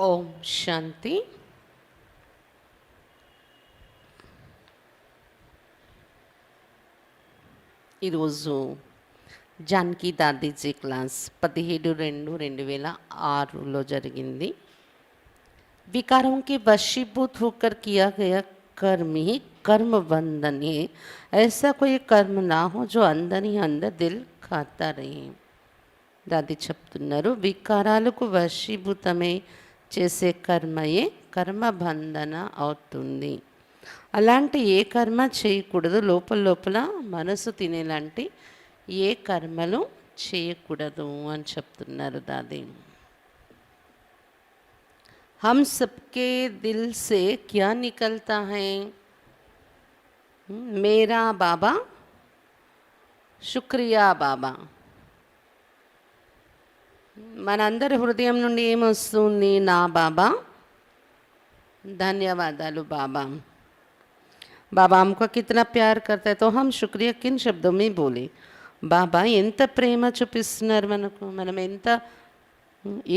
ఓం శాంతి. ఈరోజు జానకి దాదీజీ క్లాస్ 17/2/2006 జరిగింది. विकारों के वशीभूत होकर किया गया कर्म ही कर्म बंधन है. ऐसा कोई कर्म ना हो जो अंदर ही अंदर दिल खाता रहे. దాది చెప్తున్నారు, వికారాలకు వశీభూతమై చేసే కర్మయే కర్మబంధన అవుతుంది. అలాంటి ఏ కర్మ చేయకూడదు, లోపల లోపల మనసు తినేలాంటి ఏ కర్మలు చేయకూడదు అని చెప్తున్నారు దాది. हम सबके दिल से क्या निकलता है? मेरा बाबा, शुक्रिया बाबा. మనందరి హృదయం నుండి ఏమొస్తుంది? నా బాబా, ధన్యవాదాలు బాబా. బాబా हमको कितना प्यार करता है, तो हम शुक्रिया किन शब्दों में बोले. బాబా ఎంత ప్రేమ చూపిస్తున్నారు మనకు. మనం ఎంత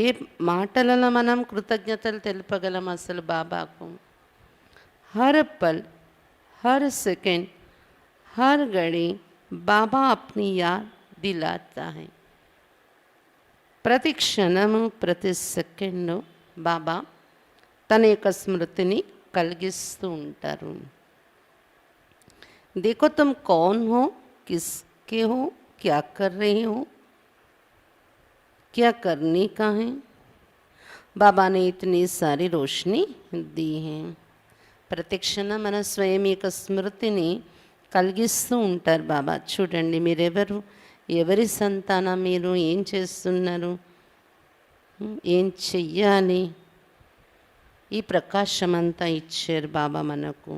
ఏ మాటలలో మనం కృతజ్ఞతలు తెలుపగలం అసలు బాబాకు. हर पल, हर सेकंड, हर घड़ी బాబా अपनी याद दिलाता है. ప్రతి క్షణము, ప్రతి సెకండు బాబా తన యొక్క స్మృతిని కలిగిస్తూ ఉంటారు. देखो तुम कौन हो, किसके हो, क्या कर रहे हो, क्या करने का है. బాబా ने इतनी सारी रोशनी दी है. ప్రతి క్షణం మన స్వయం యొక్క స్మృతిని కలిగిస్తూ ఉంటారు బాబా. చూడండి, మీరెవరు, ఎవరి సంతానం మీరు, ఏం చేస్తున్నారు, ఏం చెయ్యాలి, ఈ ప్రకాశమంతా ఇచ్చారు బాబా మనకు.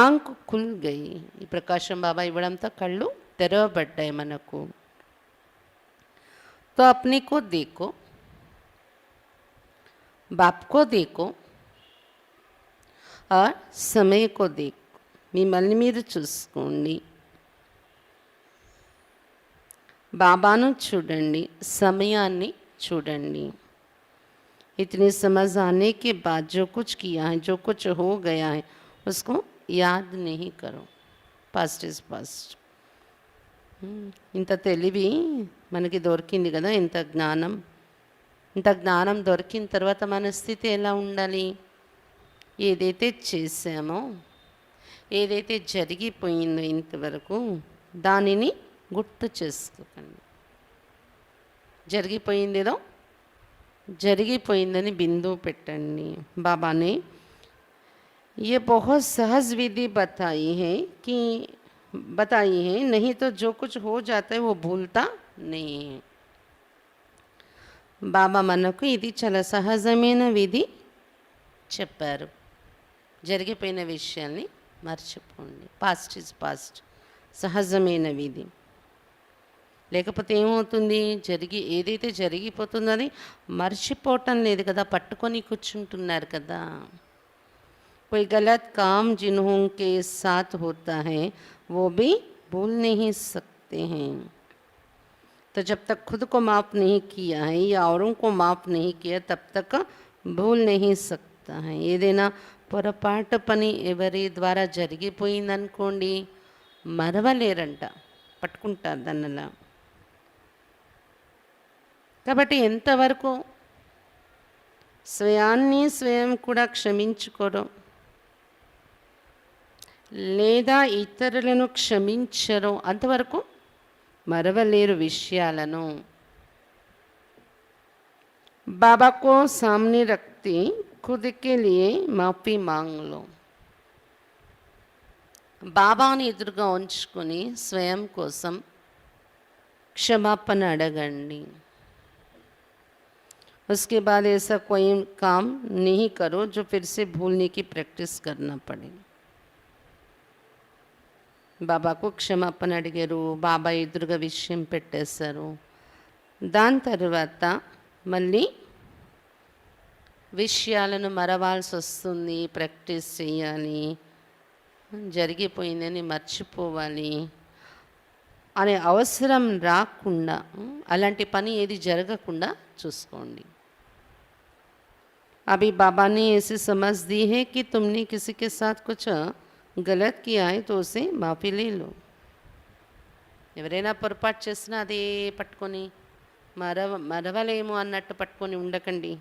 ఆంక్ ఖుల్ గయి, ఈ ప్రకాశం బాబా ఇవ్వడంతో కళ్ళు తెరవబడ్డాయి మనకు. तो अपने को देखो, बाप को देखो और समय को देखो. మిమ్మల్ని మీరు చూసుకోండి, బాబాను చూడండి, సమయాన్ని చూడండి. इतनी समझ आने के बाद जो कुछ किया है, जो कुछ हो गया है, उसको याद नहीं करो. Past is past. ఇంత తెలివి మనకి దొరికింది కదా, ఇంత జ్ఞానం దొరికిన తర్వాత మన స్థితి ఎలా ఉండాలి? ఏదైతే చేసామో, ఏదైతే జరిగిపోయిందో ఇంతవరకు, దానిని గుర్తు చేసుకోకండి. జరిగిపోయిందేదో జరిగిపోయిందని బిందువు పెట్టండి. బాబానే ये बहुत सहज विधि बताई है, नहीं तो जो कुछ हो जाता है वो भूलता नहीं है. బాబా మనకు ఇది చాలా సహజమైన విధి చెప్పారు. జరిగిపోయిన విషయాన్ని మర్చిపోండి. పాస్ట్ ఇస్ పాస్ట్, సహజమైన విధి. లేకపోతే ఏమవుతుంది? ఏదైతే జరిగిపోతుందో అది మర్చిపోవటం లేదు కదా, పట్టుకొని కూర్చుంటున్నారు కదా. कोई गलत काम जिन्हों के साथ होता है वो भी भूल नहीं सकते हैं. तो जब तक खुद को माफ़ नहीं किया है या औरों को माफ़ नहीं किया, तब तक भूल नहीं सकता है. ఏదైనా పొరపాటు పని ఎవరి ద్వారా జరిగిపోయిందనుకోండి, మరవలేరంట, పట్టుకుంటారు దానిలా. కాబట్టి ఎంతవరకు స్వయాన్ని స్వయం కూడా క్షమించుకోరు, లేదా ఇతరులను క్షమించరు, అంతవరకు మరవలేరు విషయాలను. बाबा को सामने रखते खुद के लिए माफ़ी मांग लो. బాబాని ఎదురుగా ఉంచుకొని స్వయం కోసం క్షమాపణ అడగండి. उसके बाद ऐसा कोई काम नहीं करो जो फिर से भूलने की प्रैक्टिस करना पड़े. బాబాకు క్షమాపణ అడిగారు, బాబా ఎదురుగా విషయం పెట్టేశారు. దాని తర్వాత మళ్ళీ విషయాలను మరవాల్సి వస్తుంది, ప్రాక్టీస్ చేయాలి, జరిగిపోయిందని మర్చిపోవాలి అనే అవసరం రాకుండా, అలాంటి పని ఏది జరగకుండా చూసుకోండి. अभी बाबा ने ऐसी समझ दी है कि तुमने किसी के साथ कुछ गलत किया है तो उसे माफ़ी ले लो. ఎవరైనా పొరపాటు చేసినా అదే పట్టుకొని మరవలేము అన్నట్టు పట్టుకొని ఉండకండి.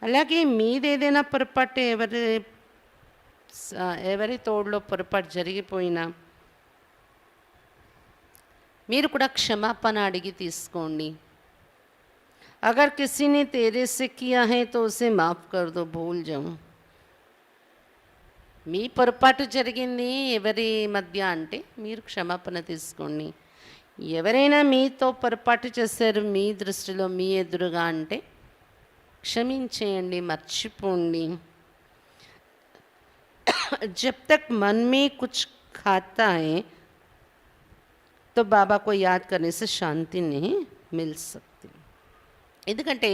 అలాగే మీదేదైనా పొరపాటు ఎవరి తోడులో పొరపాటు జరిగిపోయినా మీరు కూడా క్షమాపణ అడిగి తీసుకోండి. अगर किसी ने तेरे से किया है तो उसे माफ़ कर दो, भूल जाओ. మీ పొరపాటు జరిగింది ఎవరి మధ్య అంటే మీరు క్షమాపణ తీసుకోండి. ఎవరైనా మీతో పొరపాటు చేశారు మీ దృష్టిలో మీ ఎదురుగా అంటే క్షమించేయండి, మర్చిపోండి. जब तक मन में कुछ खाता है तो बाबा को याद करने से शांति नहीं मिल सकती. ఎందుకంటే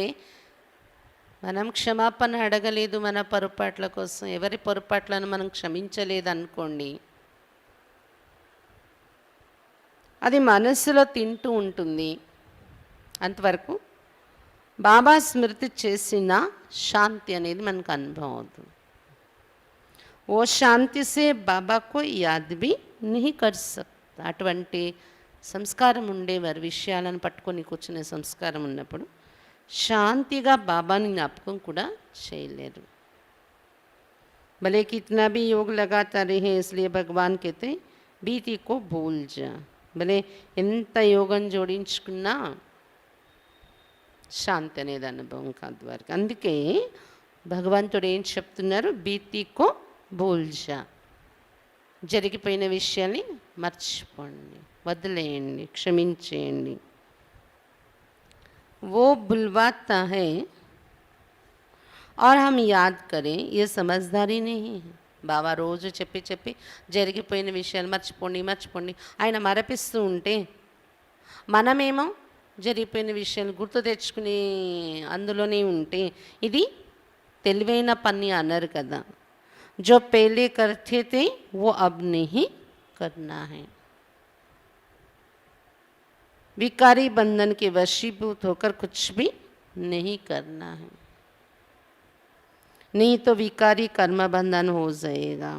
మనం క్షమాపణ అడగలేదు మన పొరపాట్ల కోసం, ఎవరి పొరపాట్లను మనం క్షమించలేదు అనుకోండి, అది మనస్సులో తింటూ ఉంటుంది. అంతవరకు బాబా స్మృతి చేసిన శాంతి అనేది మనకు అనుభవం అవుతుంది. ఓ శాంతి సే బాబాకు యాద్ భీ నహీ కర్ సక్తా. అటువంటి సంస్కారం ఉండేవారు, విషయాలను పట్టుకొని కూర్చునే సంస్కారం ఉన్నప్పుడు శాంతిగా బాబాని జ్ఞాపకం కూడా చేయలేరు. భలే కిतना भी योग लगाता रहे, इसलिए भगवान कहते बीती को भूल जा. భలే ఎంత యోగం జోడించుకున్నా శాంతి అనేది అనుభవం కాదు వారికి. అందుకే భగవంతుడు ఏం చెప్తున్నారు, బీతికో భూల్జా, జరిగిపోయిన విషయాన్ని మర్చిపోండి, వదిలేయండి, క్షమించేయండి. वो भुलवाता है और हम याद करें, ये समझदारी नहीं है. బాబా రోజు చెప్పి చెప్పి జరిగిపోయిన విషయాలు మర్చిపోండి మర్చిపోండి ఆయన మరపిస్తూ ఉంటే మనమేమో జరిగిపోయిన విషయాలు గుర్తు తెచ్చుకుని అందులోనే ఉంటే ఇది తెలివైన పని అన్నారు కదా. जो पहले करते थे वो अब नहीं करना है. विकारी बंधन के वशीभूत होकर कुछ भी नहीं करना है, नहीं तो विकारी कर्म बंधन हो जाएगा.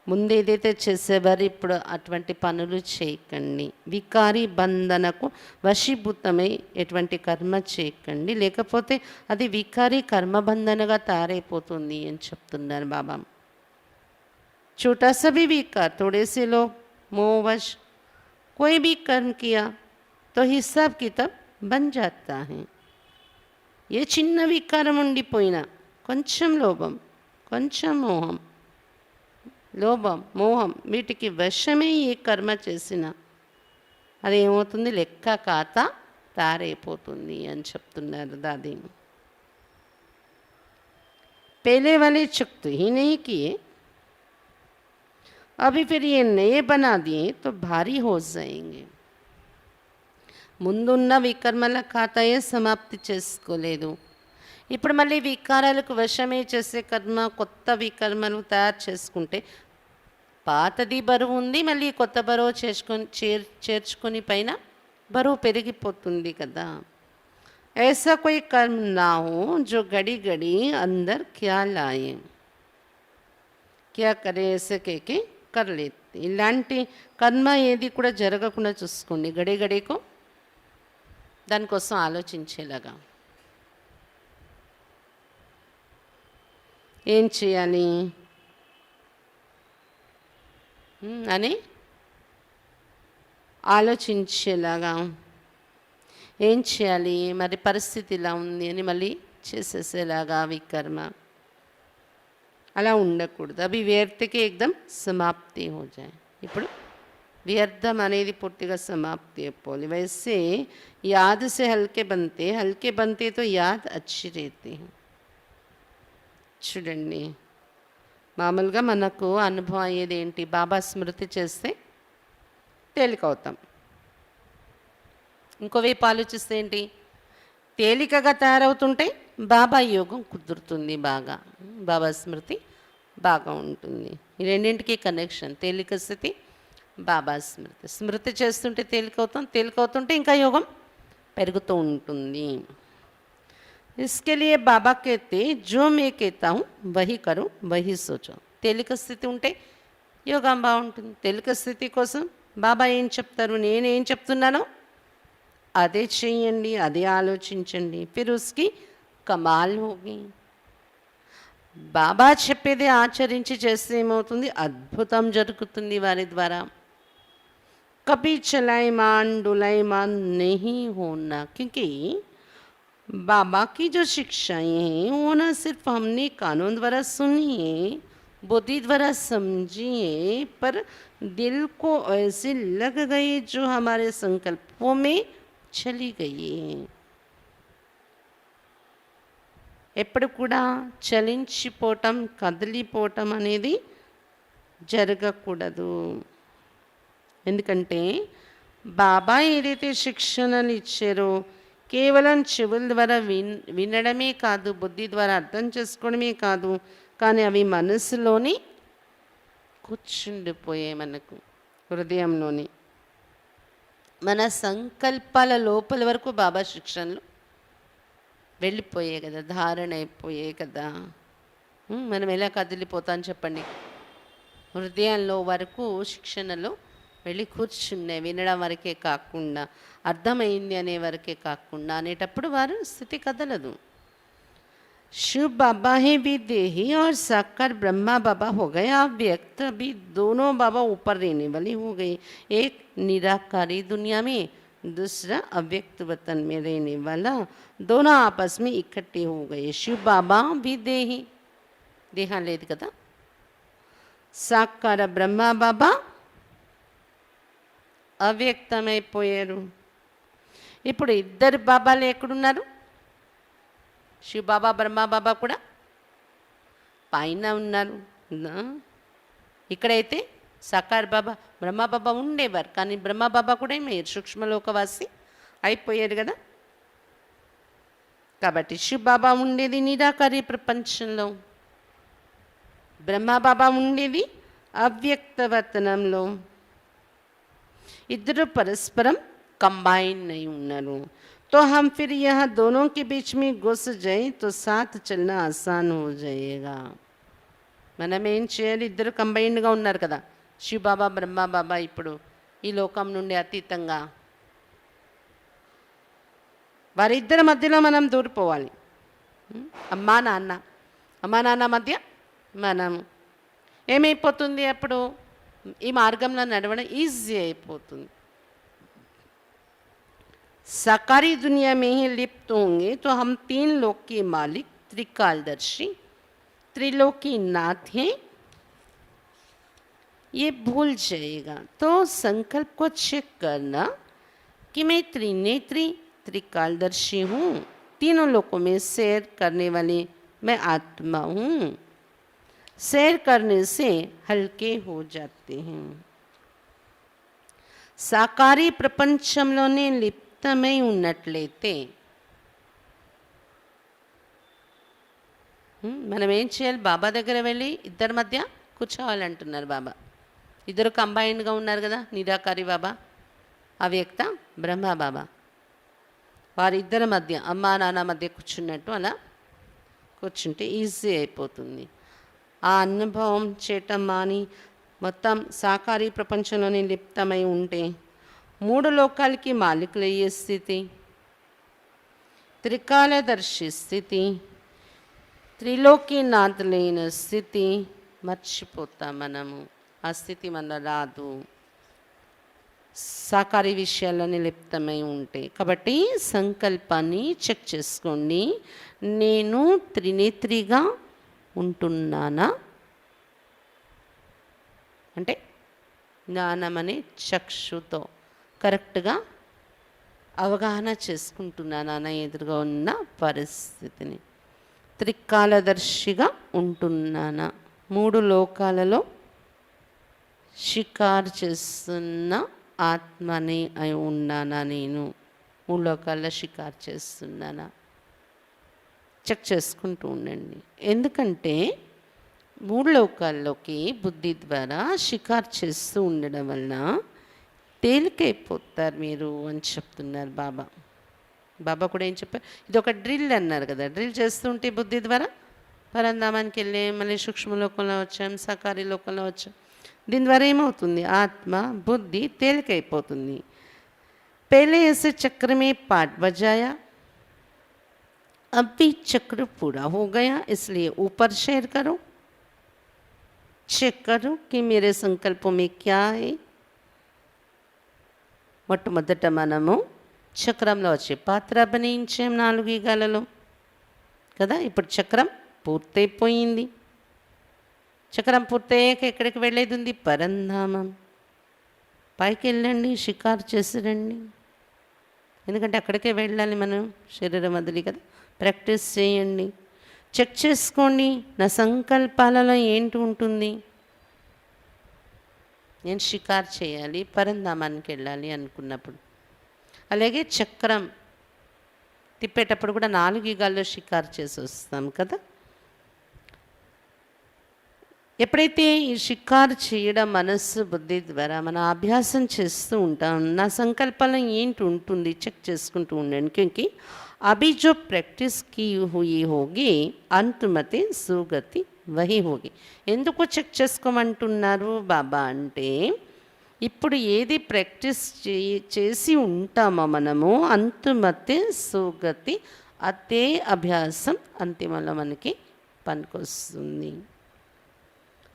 ముందేదైతే చేసేవారు ఇప్పుడు అటువంటి పనులు చేయకండి. వికారి బంధనకు వశీభూతమై ఎటువంటి కర్మ చేయకండి, లేకపోతే అది వికారి కర్మబంధనగా తయారైపోతుంది అని చెప్తున్నారు బాబా. छोटा सा भी विकार, थोड़े से लोग मोहवश कोई भी कर्म किया तो हिसाब किताब बन जाता है. ఏ చిన్న వికారం ఉండిపోయినా, కొంచెం లోభం, కొంచెం మోహం, లోభం మోహం వీటికి వశమే ఏ కర్మ చేసినా అదేమవుతుంది, లెక్క ఖాతా తయారైపోతుంది అని చెప్తున్నారు దాది. पहले वाले चुक तो ही नहीं किए, अभी फिर ये नए बना दिए तो भारी हो जाएंगे. ముందున్న వికర్మల ఖాతాయే సమాప్తి చేసుకోలేదు, ఇప్పుడు మళ్ళీ వికారాలకు వశమే చేసే కర్మ, కొత్త వికర్మలు తయారు చేసుకుంటే పాతది బరువు ఉంది, మళ్ళీ కొత్త బరువు చేర్చుకొని పైన బరువు పెరిగిపోతుంది కదా. ऐसा कोई कर्म ना हो जो घड़ी घड़ी अंदर ख्याल आए, क्या करे ऐसे कहके कर लेते. ఇలాంటి కర్మ ఏది కూడా జరగకుండా చూసుకోండి, గడి గడికో దానికోసం ఆలోచించేలాగా. ఏం చేయాలి అని ఆలోచించేలాగా, ఏం చేయాలి మరి పరిస్థితి ఇలా ఉంది అని మళ్ళీ చేసేసేలాగా వికర్మ అలా ఉండకూడదు. అవి వ్యర్థకి ఏకదం సమాప్తి హో జాయ్. ఇప్పుడు వ్యర్థం అనేది పూర్తిగా సమాప్తి అయిపోవాలి. वैसे याद से हल्के बनते तो याद अच्छी रहती है. చూడండి, మామూలుగా మనకు అనుభవం అయ్యేది ఏంటి, బాబా స్మృతి చేస్తే తేలికవుతాం. ఇంకోవైపు ఆలోచిస్తే ఏంటి, తేలికగా తయారవుతుంటే బాబా యోగం కుదురుతుంది, బాగా బాబా స్మృతి బాగా ఉంటుంది. ఈ రెండింటికి కనెక్షన్, తేలిక స్థితి బాబా స్మృతి. స్మృతి చేస్తుంటే తేలికవుతుంటే ఇంకా యోగం పెరుగుతూ ఉంటుంది. इसके लिए బాబా कहते जो मैं कहता हूँ वही करो वही सोचो. తేలిక స్థితి ఉంటే యోగం బాగుంటుంది. తేలిక స్థితి కోసం బాబా ఏం చెప్తారు, నేనేం చెప్తున్నానో అదే చెయ్యండి, అదే ఆలోచించండి. ఫిర్ ఉస్కి కమాల్ హోగి. బాబా చెప్పేది ఆచరించి చేస్తే ఏమవుతుంది, అద్భుతం జరుగుతుంది వారి ద్వారా. कभी चलायमान डुलायमान नहीं होना, क्योंकि बाबा की जो शिक्षाएं हैं वो ना सिर्फ हमने कानून द्वारा सुनी है, बुद्धि द्वारा समझी है, पर दिल को ऐसे लग गई जो हमारे संकल्पों में चली गई है. ఎప్పుడు కూడా చలించిపోవటం, కదిలిపోవటం అనేది జరగకూడదు. ఎందుకంటే బాబా ఏదైతే శిక్షణలు ఇచ్చారో కేవలం చెవుల ద్వారా వినడమే కాదు, బుద్ధి ద్వారా అర్థం చేసుకోవడమే కాదు, కానీ అవి మనసులోని కూర్చుండిపోయాయి, మనకు హృదయంలోని మన సంకల్పాల లోపల వరకు బాబా శిక్షణలు వెళ్ళిపోయాయి కదా, ధారణ అయిపోయాయి కదా. మనం ఎలా కదిలిపోతాం చెప్పండి, హృదయంలో వరకు శిక్షణలు వెళ్ళి కూర్చున్నాయి. వినడం వరకే కాకుండా, అర్థమైంది అనే వరకే కాకుండా అనేటప్పుడు వారు స్థితి కదలదు. शिव बाबा है भी देही और साकार ब्रह्मा बाबा हो गए. आप व्यक्त भी दोनों बाबा ऊपर रहने वाले हो गए. एक निराकारी दुनिया में, दूसरा अव्यक्त वतन में रहने वाला, दोनों आपस में इकट्ठे हो गए. शिव बाबा भी देही, देहा లేదు కదా. సాకార బ్రహ్మ బాబా అవ్యక్తమైపోయారు. ఇప్పుడు ఇద్దరు బాబాలు ఎక్కడున్నారు, శివ బాబా బ్రహ్మ బాబా కూడా పైన ఉన్నారు. ఇక్కడైతే సాకార్ బాబా బ్రహ్మ బాబా ఉండేవారు, కానీ బ్రహ్మ బాబా కూడా ఏమయ్యారు, సూక్ష్మలోకవాసి అయిపోయారు కదా. కాబట్టి శివ బాబా ఉండేది నిరాకారి ప్రపంచంలో, బ్రహ్మ బాబా ఉండేది అవ్యక్తవతనంలో. ఇద్దరు పరస్పరం కంబైన్ అయి ఉన్నారు. तो हम फिर यहाँ दोनों के बीच में घुस जाए तो साथ चलना आसान हो जाएगा. మనం ఏం చేయాలి, ఇద్దరు కంబైన్డ్గా ఉన్నారు కదా, శివ బాబా బ్రహ్మ బాబా. ఇప్పుడు ఈ లోకం నుండి అతీతంగా వారిద్దరి మధ్యలో మనం దూరిపోవాలి. అమ్మా నాన్న మధ్య మనం ఏమైపోతుంది, అప్పుడు ఈ మార్గంలో నడవడం ఈజీ అయిపోతుంది. साकारी दुनिया में ही लिप्त होंगे तो हम तीन लोक के मालिक, त्रिकालदर्शी, त्रिलोकी नाथ हैं, ये भूल जाएगा. तो संकल्प को चेक करना कि मैं त्रिनेत्री त्रिकालदर्शी हूँ, तीनों लोकों में सैर करने वाली मैं आत्मा हूँ. सैर करने से हल्के हो जाते हैं. साकारी प्रपंचంలోనే లిప్తమై ఉన్నట్లయితే మనం ఏం చేయాలి, బాబా దగ్గర వెళ్ళి ఇద్దరి మధ్య కూర్చోవాలంటున్నారు బాబా. ఇద్దరు కంబైన్డ్గా ఉన్నారు కదా, నిరాకారి బాబా, అవ్యక్త బ్రహ్మ బాబా. వారిద్దరి మధ్య, అమ్మా నాన్న మధ్య కూర్చున్నట్టు అలా కూర్చుంటే ఈజీ అయిపోతుంది. ఆ అనుభవం చేయటం మాని మొత్తం సాకారీ ప్రపంచంలోనే లిప్తమై ఉంటే మూడు లోకాలకి మాలికులయ్యే స్థితి, త్రికాలదర్శి స్థితి, త్రిలోకీనాథులైన స్థితి మర్చిపోతాం మనము. ఆ స్థితి మన రాదు సాకారీ విషయాలని లిప్తమై ఉంటే. కాబట్టి సంకల్పాన్ని చెక్ చేసుకోండి. నేను త్రినేత్రిగా ఉంటున్నానా, అంటే జ్ఞానం అనే చక్షుతో కరెక్ట్గా అవగాహన చేసుకుంటున్నానా నా ఎదురుగా ఉన్న పరిస్థితిని. త్రికాలదర్శిగా ఉంటున్నానా, మూడు లోకాలలో షికారు చేస్తున్న ఆత్మని అయి ఉన్నానా, నేను మూడు లోకాల్లో షికారు చేస్తున్నానా, చెక్ చేసుకుంటూ ఉండండి. ఎందుకంటే మూడు లోకాల్లోకి బుద్ధి ద్వారా షికారు చేస్తూ ఉండడం వలన తేలికైపోతారు మీరు అని చెప్తున్నారు బాబా. బాబా కూడా ఏం చెప్పారు, ఇది ఒక డ్రిల్ అన్నారు కదా. డ్రిల్ చేస్తుంటే బుద్ధి ద్వారా పరంధామానికి వెళ్ళి మళ్ళీ సూక్ష్మలోకంలో వచ్చాం, సకారి లోకంలో వచ్చాం. దీని ద్వారా ఏమవుతుంది, ఆత్మ బుద్ధి తేలికైపోతుంది. पहले ऐसे चक्र में पाठ बजाया, अब भी चक्र पूरा हो गया, इसलिए ऊपर शेयर करो, चेक करो कि मेरे संकल्पों में क्या है. మొట్టమొదట మనము చక్రంలో వచ్చే పాత్ర అభినయించాం 4 యుగాలలో కదా. ఇప్పుడు చక్రం పూర్తయిపోయింది. చక్రం పూర్తయ్యాక ఎక్కడికి వెళ్ళేది ఉంది, పరంధామం. పైకి వెళ్ళండి, షికారు చేసిరండి, ఎందుకంటే అక్కడికే వెళ్ళాలి మనం, శరీరం వదిలి కదా. ప్రాక్టీస్ చేయండి, చెక్ చేసుకోండి నా సంకల్పాలలో ఏంటి ఉంటుంది. నేను షికారు చేయాలి, పరంధామానికి వెళ్ళాలి అనుకున్నప్పుడు. అలాగే చక్రం తిప్పేటప్పుడు కూడా 4 యుగాల్లో షికారు చేసి వస్తాం కదా. ఎప్పుడైతే ఈ షికారు చేయడం మనస్సు బుద్ధి ద్వారా మన అభ్యాసం చేస్తూ ఉంటాం, నా సంకల్పాలు ఏంటి ఉంటుంది చెక్ చేసుకుంటూ ఉండండి. క్योंकि अभी जो प्रैक्टिस की हुई होगी अंत मते सुगति वही होगी. ఎందుకు చెక్ చేసుకోమంటున్నారు బాబా అంటే, ఇప్పుడు ఏది ప్రాక్టీస్ చేసి ఉంటామో మనము అంతుమతే సుగతి, అదే అభ్యాసం అంతిమంలో మనకి పనికొస్తుంది.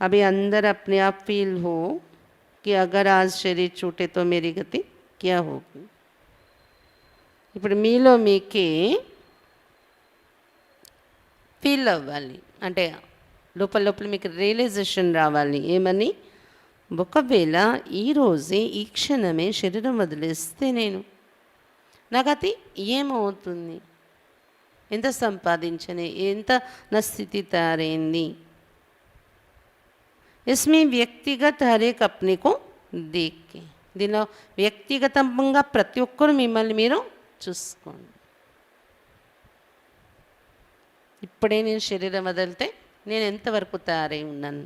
अभी अंदर अपने आप फील हो कि अगर आज शरीर छूटे तो मेरी गति क्या होगी. ఇప్పుడు మీలో మీకే ఫీల్ అవ్వాలి, అంటే లోపల లోపల మీకు రియలైజేషన్ రావాలి. ఏమని, ఒకవేళ ఈరోజే ఈ క్షణమే శరీరం వదిలేస్తే నేను నా గతి ఏమవుతుంది, ఎంత సంపాదించని, ఎంత నా స్థితి తయారైంది. इसमें వ్యక్తిగత हर एक अपने को देख के, దీనిలో వ్యక్తిగతంగా ప్రతి ఒక్కరు మిమ్మల్ని మీరు చూసుకోండి. ఇప్పుడే నేను శరీరం వదిలితే నేను ఎంతవరకు తయారై ఉన్నాను.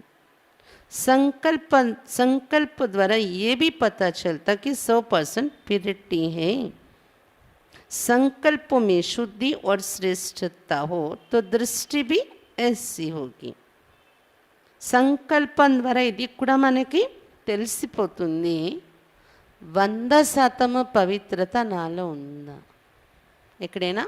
संकल्प द्वारा ये भी पता चलता कि 100% प्योरिटी है. संकल्पों में शुद्धि और श्रेष्ठता हो तो दृष्टि भी ऐसी होगी. సంకల్పం ద్వారా ఇది కూడా మనకి తెలిసిపోతుంది, 100% పవిత్రత నాలో ఉందా, ఎక్కడైనా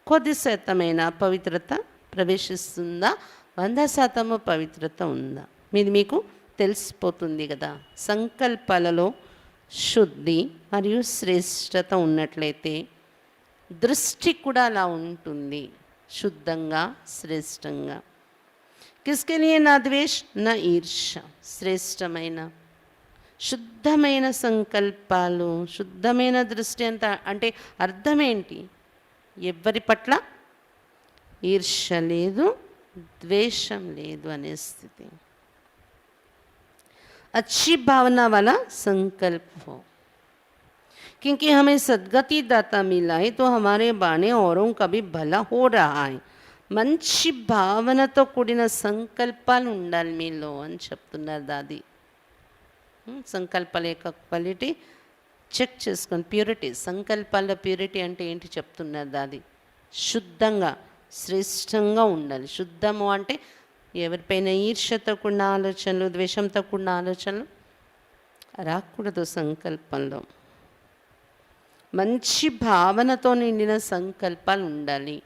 కొద్ది శాతమైన పవిత్రత ప్రవేశిస్తుందా, 100% పవిత్రత ఉందా, మీది మీకు తెలిసిపోతుంది కదా. సంకల్పాలలో శుద్ధి మరియు శ్రేష్టత ఉన్నట్లయితే దృష్టి కూడా అలా ఉంటుంది, శుద్ధంగా శ్రేష్టంగా. किसके लिए ना द्वेष ना ईर्ष्या. శ్రేష్టమైన శుద్ధమైన సంకల్పాలు, శుద్ధమైన దృష్టి అంత అంటే అర్థం ఏంటి, ఎవరి పట్ల ఈర్ష్య లేదు, ద్వేషం లేదు అనే స్థితి. अच्छी भावना वाला संकल्प हो, क्योंकि हमें सद्गति दाता मिला है तो हमारे बाने औरों का भी भला हो रहा है. మంచి భావనతో కూడిన సంకల్పాలు ఉండాలి మీలో అని చెప్తున్నారు దాది. సంకల్పాల యొక్క క్వాలిటీ చెక్ చేసుకొని, ప్యూరిటీ, సంకల్పాల ప్యూరిటీ అంటే ఏంటి చెప్తున్నారు దాది. శుద్ధంగా శ్రేష్టంగా ఉండాలి. శుద్ధము అంటే ఎవరిపైన ఈర్ష్యతో కూడిన ఆలోచనలు, ద్వేషంతో కూడిన ఆలోచనలు రాకూడదు సంకల్పంలో. మంచి భావనతో నిండిన సంకల్పాలు ఉండాలి.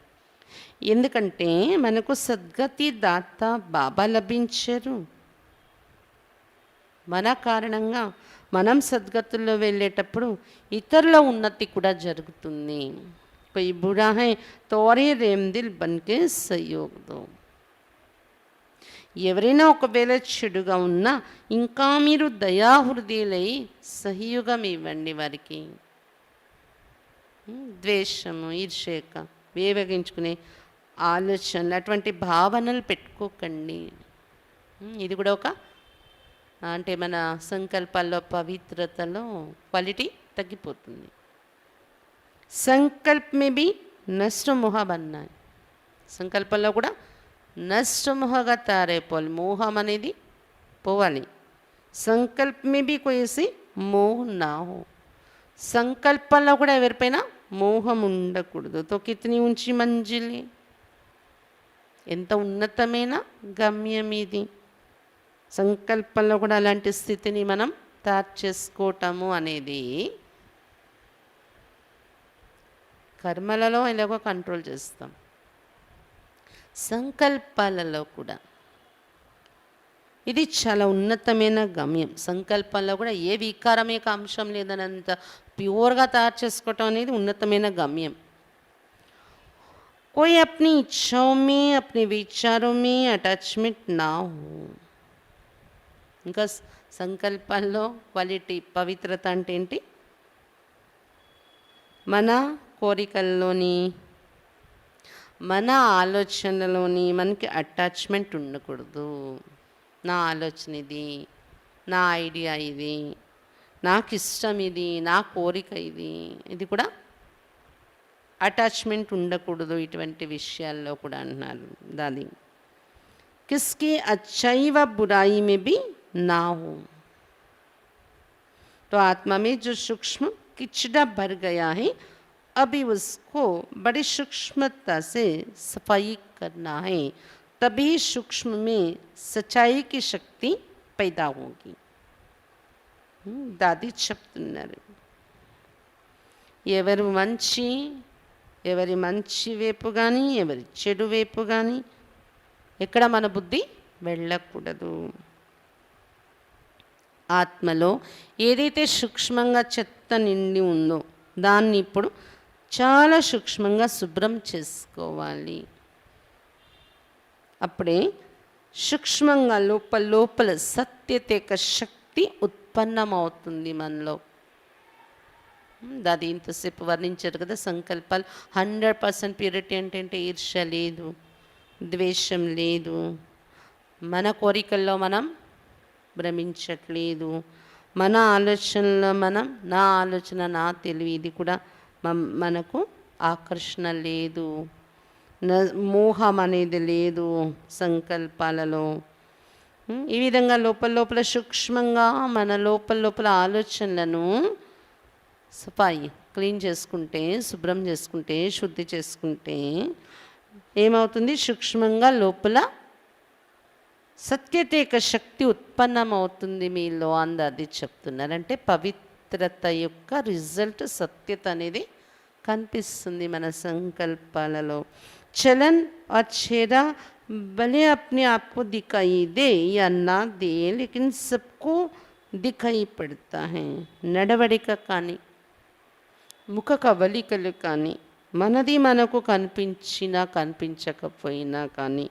ఎందుకంటే మనకు సద్గతి దాత బాబా లభించారు. మన కారణంగా మనం సద్గతుల్లో వెళ్ళేటప్పుడు ఇతరుల ఉన్నతి కూడా జరుగుతుంది. कोई बुरा है तो और रेम दिल बन के सहयोग दो. ఎవరైనా ఒకవేళ చెడుగా ఉన్నా ఇంకా మీరు దయాహృదయులై సహయోగం ఇవ్వండి వారికి. ద్వేషము, ఈర్ష్యక, వేవగించుకునే ఆలోచనలు, అటువంటి భావనలు పెట్టుకోకండి. ఇది కూడా ఒక అంటే మన సంకల్పాల్లో పవిత్రతలో క్వాలిటీ తగ్గిపోతుంది. సంకల్ప్ మే బి నష్టమోహ బన్నాయి. సంకల్పంలో కూడా నష్టమోహగా తయారైపోవాలి. మోహం అనేది పోవాలి. సంకల్ప్ మే బి కోయి మోహ నా హో. సంకల్పంలో కూడా ఎవరిపైన మోహం ఉండకూడదు. తో కితని ఉంచి మంజిలి, ఎంత ఉన్నతమైన గమ్యం ఇది. సంకల్పంలో కూడా అలాంటి స్థితిని మనం తయారు చేసుకోవటము అనేది కర్మలలో ఎలాగో కంట్రోల్ చేస్తాం, సంకల్పాలలో కూడా ఇది చాలా ఉన్నతమైన గమ్యం. సంకల్పంలో కూడా ఏ వికారం యొక్క అంశం లేదనంత ప్యూర్గా తయారు చేసుకోవటం అనేది ఉన్నతమైన గమ్యం. कोई अपनी इच्छाओं में अपने विचारों में अटैचमेंट ना हो. ఇంకా సంకల్పాల్లో క్వాలిటీ పవిత్రత అంటే ఏంటి? మన కోరికల్లోని మన ఆలోచనలోని మనకి అటాచ్మెంట్ ఉండకూడదు. నా ఆలోచన ఇది, నా ఐడియా ఇది, నాకు ఇష్టం ఇది, నా కోరిక ఇది, ఇది కూడా అటాచ్మెంట్ ఉండకూడదు ఇటువంటి విషయాల్లో కూడా అంటున్నారు. దాని किसकी अच्छाई व बुराई में भी ना हो. तो आत्मा में जो सूक्ष्म किचड़ा भर गया है, अभी उसको बड़ी सूक्ष्मता से सफाई करना है, तभी सूक्ष्म में सच्चाई की शक्ति पैदा होगी. दादी చెప్తున్నారు, ఎవరి మంచి వైపు కానీ ఎవరి చెడు వైపు కానీ ఎక్కడ మన బుద్ధి వెళ్ళకూడదు. ఆత్మలో ఏదైతే సూక్ష్మంగా చెత్త నిండి ఉందో దాన్ని ఇప్పుడు చాలా సూక్ష్మంగా శుభ్రం చేసుకోవాలి. అప్పుడే సూక్ష్మంగా లోపల సత్యత యొక్క శక్తి ఉత్పన్నమవుతుంది మనలో. అది ఇంతసేపు వర్ణించారు కదా, సంకల్పాలు 100% ప్యూరిటీ అంటే ఈర్ష్య లేదు, ద్వేషం లేదు, మన కోరికల్లో మనం భ్రమించట్లేదు, మన ఆలోచనలో నా ఆలోచన నా తెలివి ఇది కూడా మనకు ఆకర్షణ లేదు, మోహం అనేది లేదు సంకల్పాలలో. ఈ విధంగా లోపల సూక్ష్మంగా మన లోపల ఆలోచనలను సఫాయి క్లీన్ చేసుకుంటే, శుభ్రం చేసుకుంటే, శుద్ధి చేసుకుంటే ఏమవుతుంది? సూక్ష్మంగా లోపల సత్యత యొక్క శక్తి ఉత్పన్నమవుతుంది మీలో అంద. అది చెప్తున్నారు. అంటే పవిత్రత యొక్క రిజల్ట్ సత్యత అనేది కనిపిస్తుంది మన సంకల్పాలలో. చలన్ और चेहरा भले अपने आप को दिखाई दे या ना दे, लेकिन सबको दिखाई पड़ता है. నడవడిక కానీ ముఖ కవలికలు కానీ మనది మనకు కనిపించినా కనిపించకపోయినా కానీ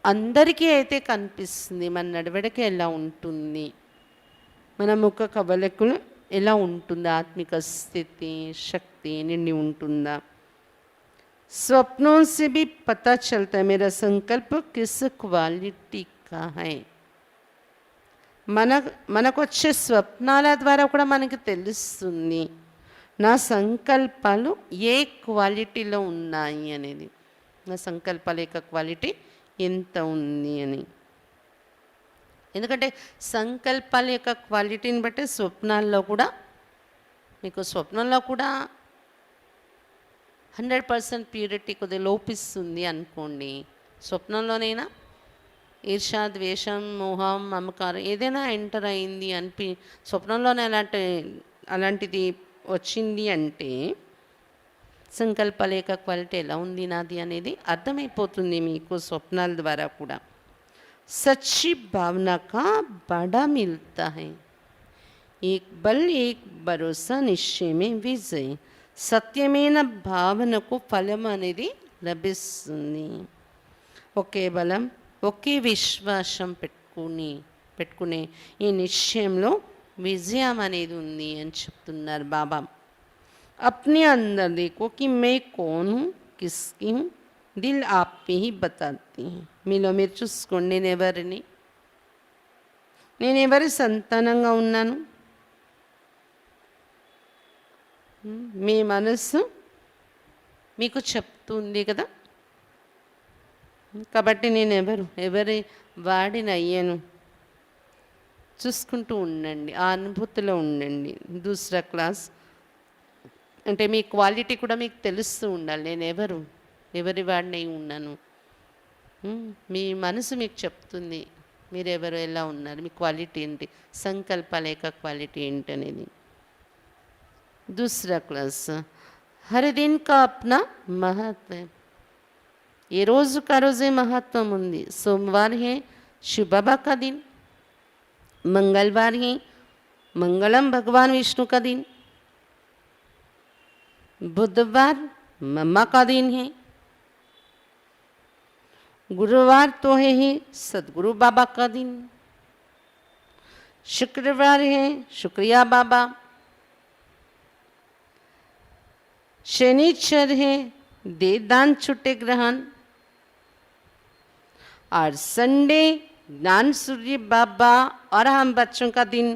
అందరికీ అయితే కనిపిస్తుంది. మన నడవడిక ఎలా ఉంటుంది, మన ముఖ కవలికలు ఎలా ఉంటుంది, ఆత్మిక స్థితి శక్తి నిండి ఉంటుందా. स्वप्नों से भी पता चलता है मेरा संकल्प किस क्वालिटी का है. మనకు వచ్చే స్వప్నాల ద్వారా కూడా మనకి తెలుస్తుంది నా సంకల్పాలు ఏ క్వాలిటీలో ఉన్నాయి అనేది, నా సంకల్పాల యొక్క క్వాలిటీ ఎంత ఉంది అని. ఎందుకంటే సంకల్పాల యొక్క క్వాలిటీని బట్టి స్వప్నాల్లో కూడా మీకు స్వప్నంలో కూడా 100% ప్యూరిటీ కొద్దిగా లోపిస్తుంది అనుకోండి. స్వప్నంలోనైనా ఈర్ష, ద్వేషం, మోహం, మమకారం ఏదైనా ఎంటర్ అయింది స్వప్నంలోనే అలాంటిది వచ్చింది అంటే సంకల్పాల యొక్క క్వాలిటీ ఎలా ఉంది నాది అనేది అర్థమైపోతుంది మీకు స్వప్నాల ద్వారా కూడా. సచ్చి భావన కా బడా మిల్తా హై, ఏక్ బల్ ఏక్ భరోసా నిశ్చయ మే విజయ్. సత్యమైన భావనకు ఫలం అనేది లభిస్తుంది. ఒకే బలం, ఒకే విశ్వాసం పెట్టుకునే ఈ నిశ్చయంలో విజయం అనేది ఉంది అని చెప్తున్నారు బాబా. अपने अंदर देखो कि मैं कौन हूँ, किसकी हूँ, दिल आप पे ही बताती है. మీలో మీరు చూసుకోండి, నేను ఎవరి సంతానంగా ఉన్నాను. మీ మనస్సు మీకు చెప్తుంది కదా. కాబట్టి నేను ఎవరి వాడిని అయ్యాను చూసుకుంటూ ఉండండి, ఆ అనుభూతిలో ఉండండి. దూసరా క్లాస్ అంటే మీ క్వాలిటీ కూడా మీకు తెలుస్తూ ఉండాలి. నేను ఎవరి వాడిని ఉన్నాను. మీ మనసు మీకు చెప్తుంది మీరెవరు, ఎలా ఉన్నారు, మీ క్వాలిటీ ఏంటి, సంకల్పాల యొక్క క్వాలిటీ ఏంటి అనేది. दूसरा क्लास, हर दिन का अपना महत्व है. ये రోజు का రోజే మహత్వం ఉంది. सोमवार है शिव बाबा का दिन, मंगलवार है मंगलम भगवान विष्णु का दिन, बुधवार मम्मा का दिन है, गुरुवार तो है ही सदगुरु बाबा का दिन, शुक्रवार है शुक्रिया बाबा, शनिचर है दे दान छुट्टे ग्रहण, और संडे ज्ञान सूर्य बाबा और हम बच्चों का दिन.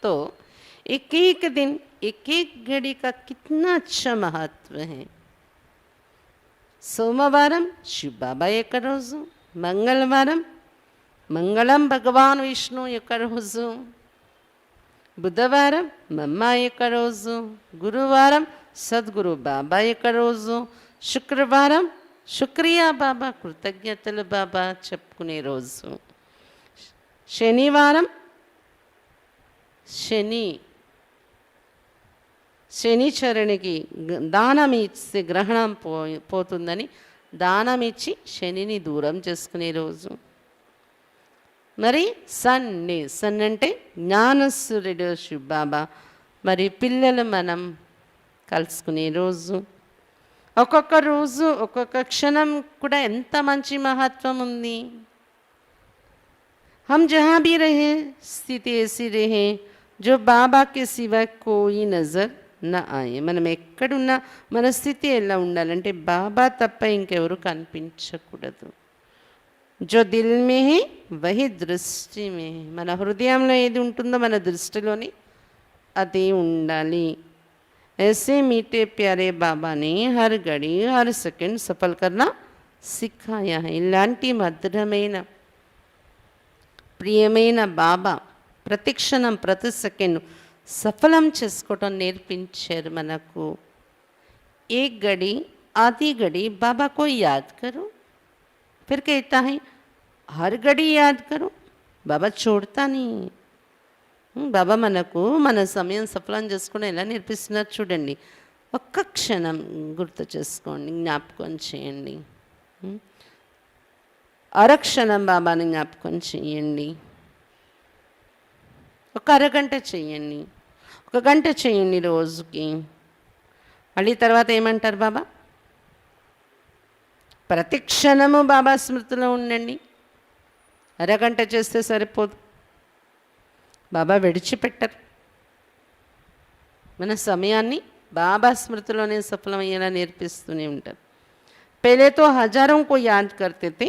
तो एक एक दिन एक एक घड़ी का कितना अच्छा महत्व है. సోమవారం శివ బాబా యొక్క రోజు, మంగళవారం మంగళం భగవాన్ విష్ణు యొక్క రోజు, బుధవారం మమ్మ యొక్క రోజు, గురువారం సద్గురు బాబా యొక్క రోజు, శుక్రవారం శుక్రియా బాబా కృతజ్ఞతలు బాబా చెప్పుకునే రోజు, శనివారం శనిచరునికి దానం ఇస్తే గ్రహణం పోతుందని దానం ఇచ్చి శనిని దూరం చేసుకునే రోజు. మరి సన్ అంటే జ్ఞానసూర్యుడు శివ బాబా, మరి పిల్లలు మనం కలుసుకునే రోజు. ఒక్కొక్క రోజు ఒక్కొక్క క్షణం కూడా ఎంత మంచి మహత్వం ఉంది. हम जहाँ भी रहे स्थिति ऐसी रहे जो बाबा के सिवा कोई नज़र न आए. మనం ఎక్కడున్నా మన స్థితి ఎలా ఉండాలంటే బాబా తప్ప ఇంకెవరు కనిపించకూడదు. जो दिल में है वही दृष्टि में है. మన హృదయంలో ఏది ఉంటుందో మన దృష్టిలోని అదే ఉండాలి. ऐसे मीठे प्यारे बाबा ने हर घड़ी हर सेकंड सफल करना सिखाया है. ఇలాంటి మధురమైన ప్రియమైన బాబా ప్రతి క్షణం ప్రతి సెకండ్ సఫలం చేసుకోవటం నేర్పించారు మనకు. ఏ घड़ी आधी घड़ी बाबा को याद करो, फिर कहता है हर घड़ी याद करो. బాబా छोड़ता नहीं. బాబా మనకు మన సమయం సఫలం చేసుకోవడం ఎలా నేర్పిస్తున్నారు చూడండి. ఒక్క క్షణం గుర్తు చేసుకోండి, జ్ఞాపకం చేయండి. అరక్షణం బాబాని జ్ఞాపకం చేయండి. ఒక అరగంట చేయండి, ఒక గంట చేయండి రోజుకి. మళ్ళీ తర్వాత ఏమంటారు బాబా? ప్రతి క్షణము బాబా స్మృతిలో ఉండండి. అరగంట చేస్తే సరిపోదు, బాబా విడిచిపెట్టరు. మన సమయాన్ని బాబా స్మృతిలోనే సఫలమయ్యేలా నేర్పిస్తూనే ఉంటారు. पहले तो हजारों को याद करते थे,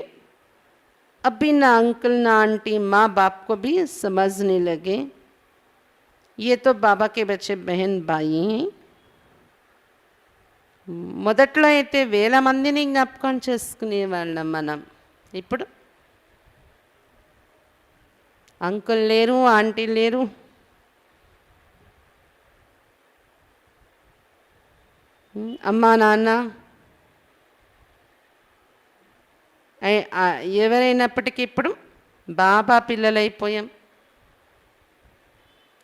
अभी ना अंकल ना आंटी माँ बाप को भी समझने लगे. ये तो बाबा के बच्चे बहन भाई हैं. మొదట్లో అయితే వేల మందిని జ్ఞాపకం చేసుకునేవాళ్ళం మనం. ఇప్పుడు అంకుల్ లేరు, ఆంటీ లేరు, అమ్మా నాన్న ఎవరైనప్పటికీ ఇప్పుడు బాబా పిల్లలైపోయాం.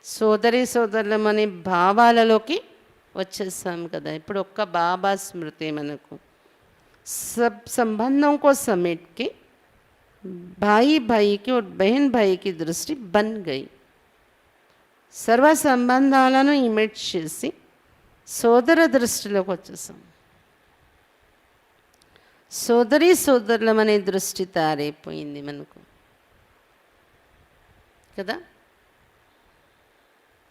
సోదరి సోదరులమనే భావాలలోకి వచ్చేసాం కదా. ఇప్పుడు ఒక్క బాబా స్మృతి మనకు. सब संबंधों को समेट के भाई भाई की और बहन भाई की दृष्टि बन गई. సర్వ సంబంధాలను ఇమిట్ చేసి సోదర దృష్టిలోకి వచ్చేసాం. సోదరి సోదరులం అనే దృష్టి తయారైపోయింది మనకు కదా.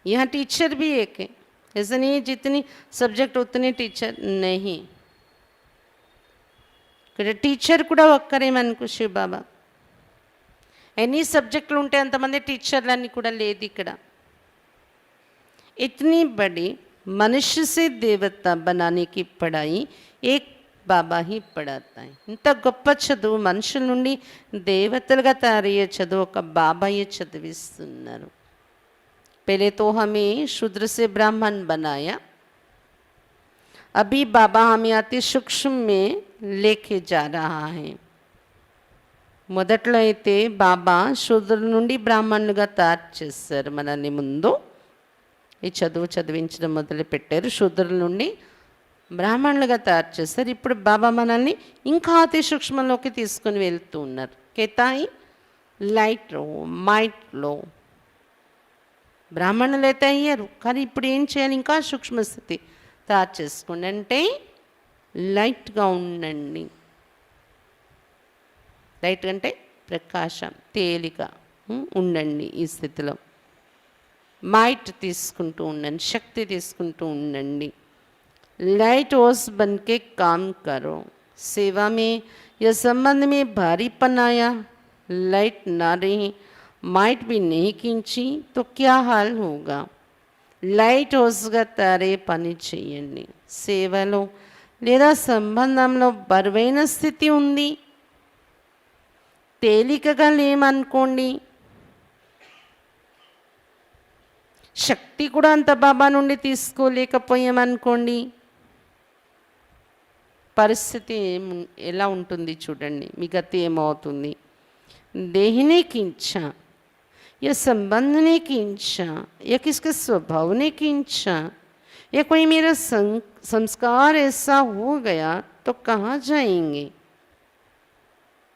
यहाँ टीचर भी एक है, ऐसा नहीं है जितनी सब्जेक्ट उतने टीचर नहीं. ఇక్కడ టీచర్ కూడా ఒక్కరే మనకు శివ బాబా. ఎన్ని సబ్జెక్టులు ఉంటే అంతమంది టీచర్లన్నీ కూడా లేదు ఇక్కడ. इतनी बड़ी मनुष्य से देवता बनाने की पढ़ाई एक బాబా హీ పడాతా హై. ఇంత గొప్ప చదువు మనుషుల నుండి దేవతలుగా తయారయ్యే చదువు ఒక బాబాయే చదివిస్తున్నారు. पहले तो हमें शूद्र से ब्राह्मण बनाया, अभी बाबा हमें अति सूक्ष्म में लेके जा रहा है. మొదట్లో అయితే బాబా శూద్రుల నుండి బ్రాహ్మణులుగా తయారు చేశారు మనల్ని. ముందు ఈ చదివించడం మొదలుపెట్టారు. శూద్రుల నుండి బ్రాహ్మణులుగా తయారు చేశారు. ఇప్పుడు బాబా మనల్ని ఇంకా అతి సూక్ష్మంలోకి తీసుకొని వెళ్తూ ఉన్నారు. కేతాయి లైట్లో మైట్లో బ్రాహ్మణులు అయితే అయ్యారు, కానీ ఇప్పుడు ఏం చేయాలి? ఇంకా సూక్ష్మస్థితి తయారు చేసుకోండి. అంటే లైట్గా ఉండండి. లైట్ అంటే ప్రకాశం, తేలిక ఉండండి. ఈ స్థితిలో మైట్ తీసుకుంటూ ఉండండి, శక్తి తీసుకుంటూ ఉండండి. लाइट ओस बन के काम करो. सेवा में या संबंध में भारीपन आया, लाइट ना रही, माइट भी नहीं खींची तो क्या हाल होगा? లైట్ ఓస్గా తయారై పని చేయండి. సేవలో లేదా సంబంధంలో బరువైన స్థితి ఉంది, తేలికగా లేమనుకోండి. శక్తి కూడా అంత బాబా నుండి తీసుకోలేకపోయామనుకోండి. పరిస్థితి ఎలా ఉంటుంది చూడండి, మీ గతి ఏమవుతుంది. देहने की इच्छा या संबंधने की इच्छा या किसके स्वभावने की इच्छा या कोई मेरा संस्कार ऐसा हो गया तो कहाँ जाएंगे?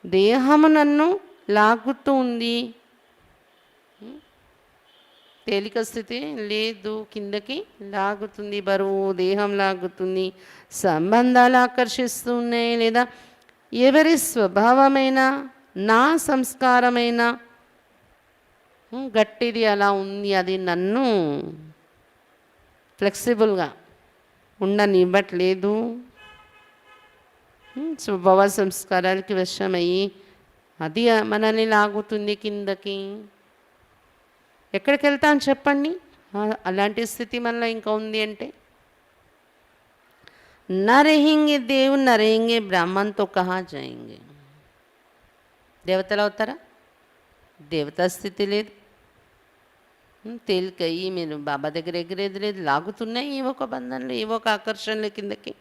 దేహము నన్ను లాగుతుంది, తేలిక స్థితి లేదు, కిందకి లాగుతుంది, బరువు దేహం లాగుతుంది, సంబంధాలు ఆకర్షిస్తున్నాయి, లేదా ఎవరి స్వభావమైన నా సంస్కారమైన గట్టిది అలా ఉంది, అది నన్ను ఫ్లెక్సిబుల్గా ఉండనివ్వట్లేదు. స్వభావ సంస్కారాలకి వశమయ్యి అది మనల్ని లాగుతుంది కిందకి. ఎక్కడికి వెళ్తాం చెప్పండి? అలాంటి స్థితి మనలో ఇంకా ఉంది అంటే నా रहेंगे देव ना रहेंगे ब्राह्मण तो कहाँ जाएंगे? దేవతలు అవుతారా? దేవతా స్థితి లేదు, తేలికయ్యి మీరు బాబా దగ్గర ఎగిరేది లేదు, లాగుతున్నాయి ఏవో ఒక బంధనలు, ఏవో ఒక ఆకర్షణలు కిందకి.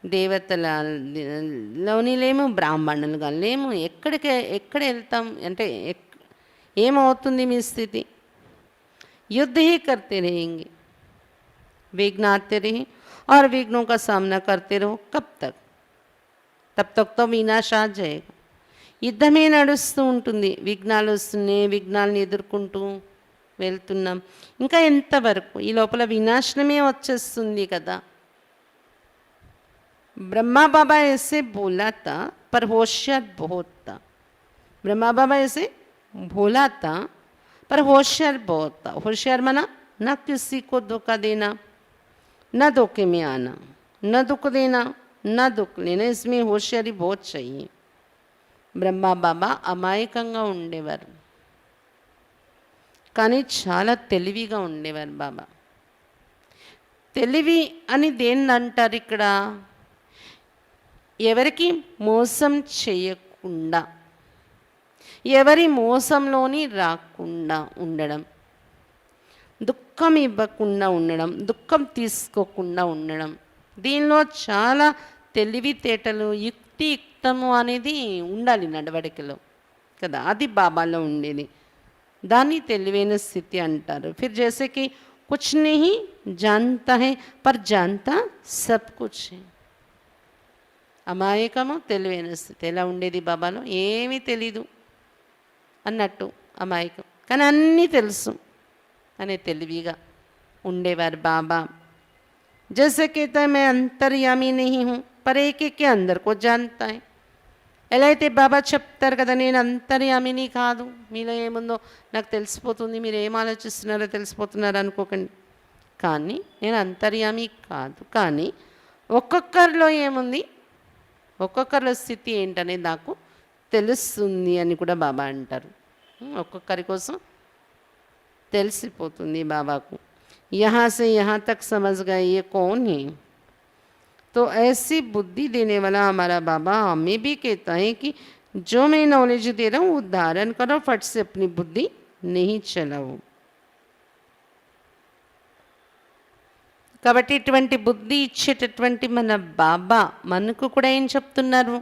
దేవతలలోని లేము, బ్రాహ్మణులుగా లేము. ఎక్కడ వెళ్తాం అంటే ఏమవుతుంది మీ స్థితి? युद्ध ही करते रहेंगे, विघ्न आते रहे और विघ्नों का सामना करते रहो. कब तक? तब तक तो विनाश आ जाएगा. యుద్ధమే నడుస్తూ ఉంటుంది, విఘ్నాలు వస్తున్నాయి, విఘ్నాలను ఎదుర్కొంటూ వెళ్తున్నాం. ఇంకా ఎంతవరకు? ఈ లోపల వినాశనమే వచ్చేస్తుంది కదా. ब्रह्मा बाबा ऐसे बोला था पर होशियार बहुत था. ब्रह्मा बाबा ऐसे बोला था पर होशियार बहुत था. होशियार माना न किसी को धोखा देना, न धोखे में आना, न दुख देना, न दुख लेना. इसमें होशियारी बहुत चाहिए. బ్రహ్మా బాబా అమాయకంగా ఉండేవారు, కానీ చాలా తెలివిగా ఉండేవారు బాబా. తెలివి అని దేన్ని అంటారు ఇక్కడ? ఎవరికి మోసం చేయకుండా, ఎవరి మోసంలోని రాకుండా ఉండడం, దుఃఖం ఇవ్వకుండా ఉండడం, దుఃఖం తీసుకోకుండా ఉండడం. దీనిలో చాలా తెలివితేటలు, యుక్తము అనేది ఉండాలి నడవడికలో కదా. అది బాబాలో ఉండేది, దాన్ని తెలివైన స్థితి అంటారు. फिर जैसे कि कुछ नहीं जानता है पर जानता सब कुछ है. అమాయకము తెలివైన స్థితి ఎలా ఉండేది బాబాలో? ఏమీ తెలీదు అన్నట్టు అమాయకం, కానీ అన్నీ తెలుసు అనే తెలివిగా ఉండేవారు బాబా. जैसे कहता है मैं अंतर्यामी नहीं हूँ पर एक के अंदर को जानता है. ఎలా అయితే బాబా చెప్తారు కదా, నేను అంతర్యామిని కాదు, మీలో ఏముందో నాకు తెలిసిపోతుంది, మీరు ఏం ఆలోచిస్తున్నారో తెలిసిపోతున్నారు అనుకోకండి. కానీ నేను అంతర్యామి కాదు, కానీ ఒక్కొక్కరిలో ఏముంది, ఒక్కొక్కరిలో స్థితి ఏంటనేది నాకు తెలుస్తుంది అని కూడా బాబా అంటారు. ఒక్కొక్కరి కోసం తెలిసిపోతుంది బాబాకు. यहाँ से यहाँ तक समझ गए ये कौन है? तो ऐसी बुद्धि देने वाला हमारा बाबा हमें भी कहता है कि जो मैं नॉलेज दे रहा हूँ वो धारण करो, फट से अपनी बुद्धि नहीं चलाओ. కాబట్టి ఇటువంటి బుద్ధి ఇచ్చేటటువంటి మన బాబా మనకు కూడా ఏం చెప్తున్నారు,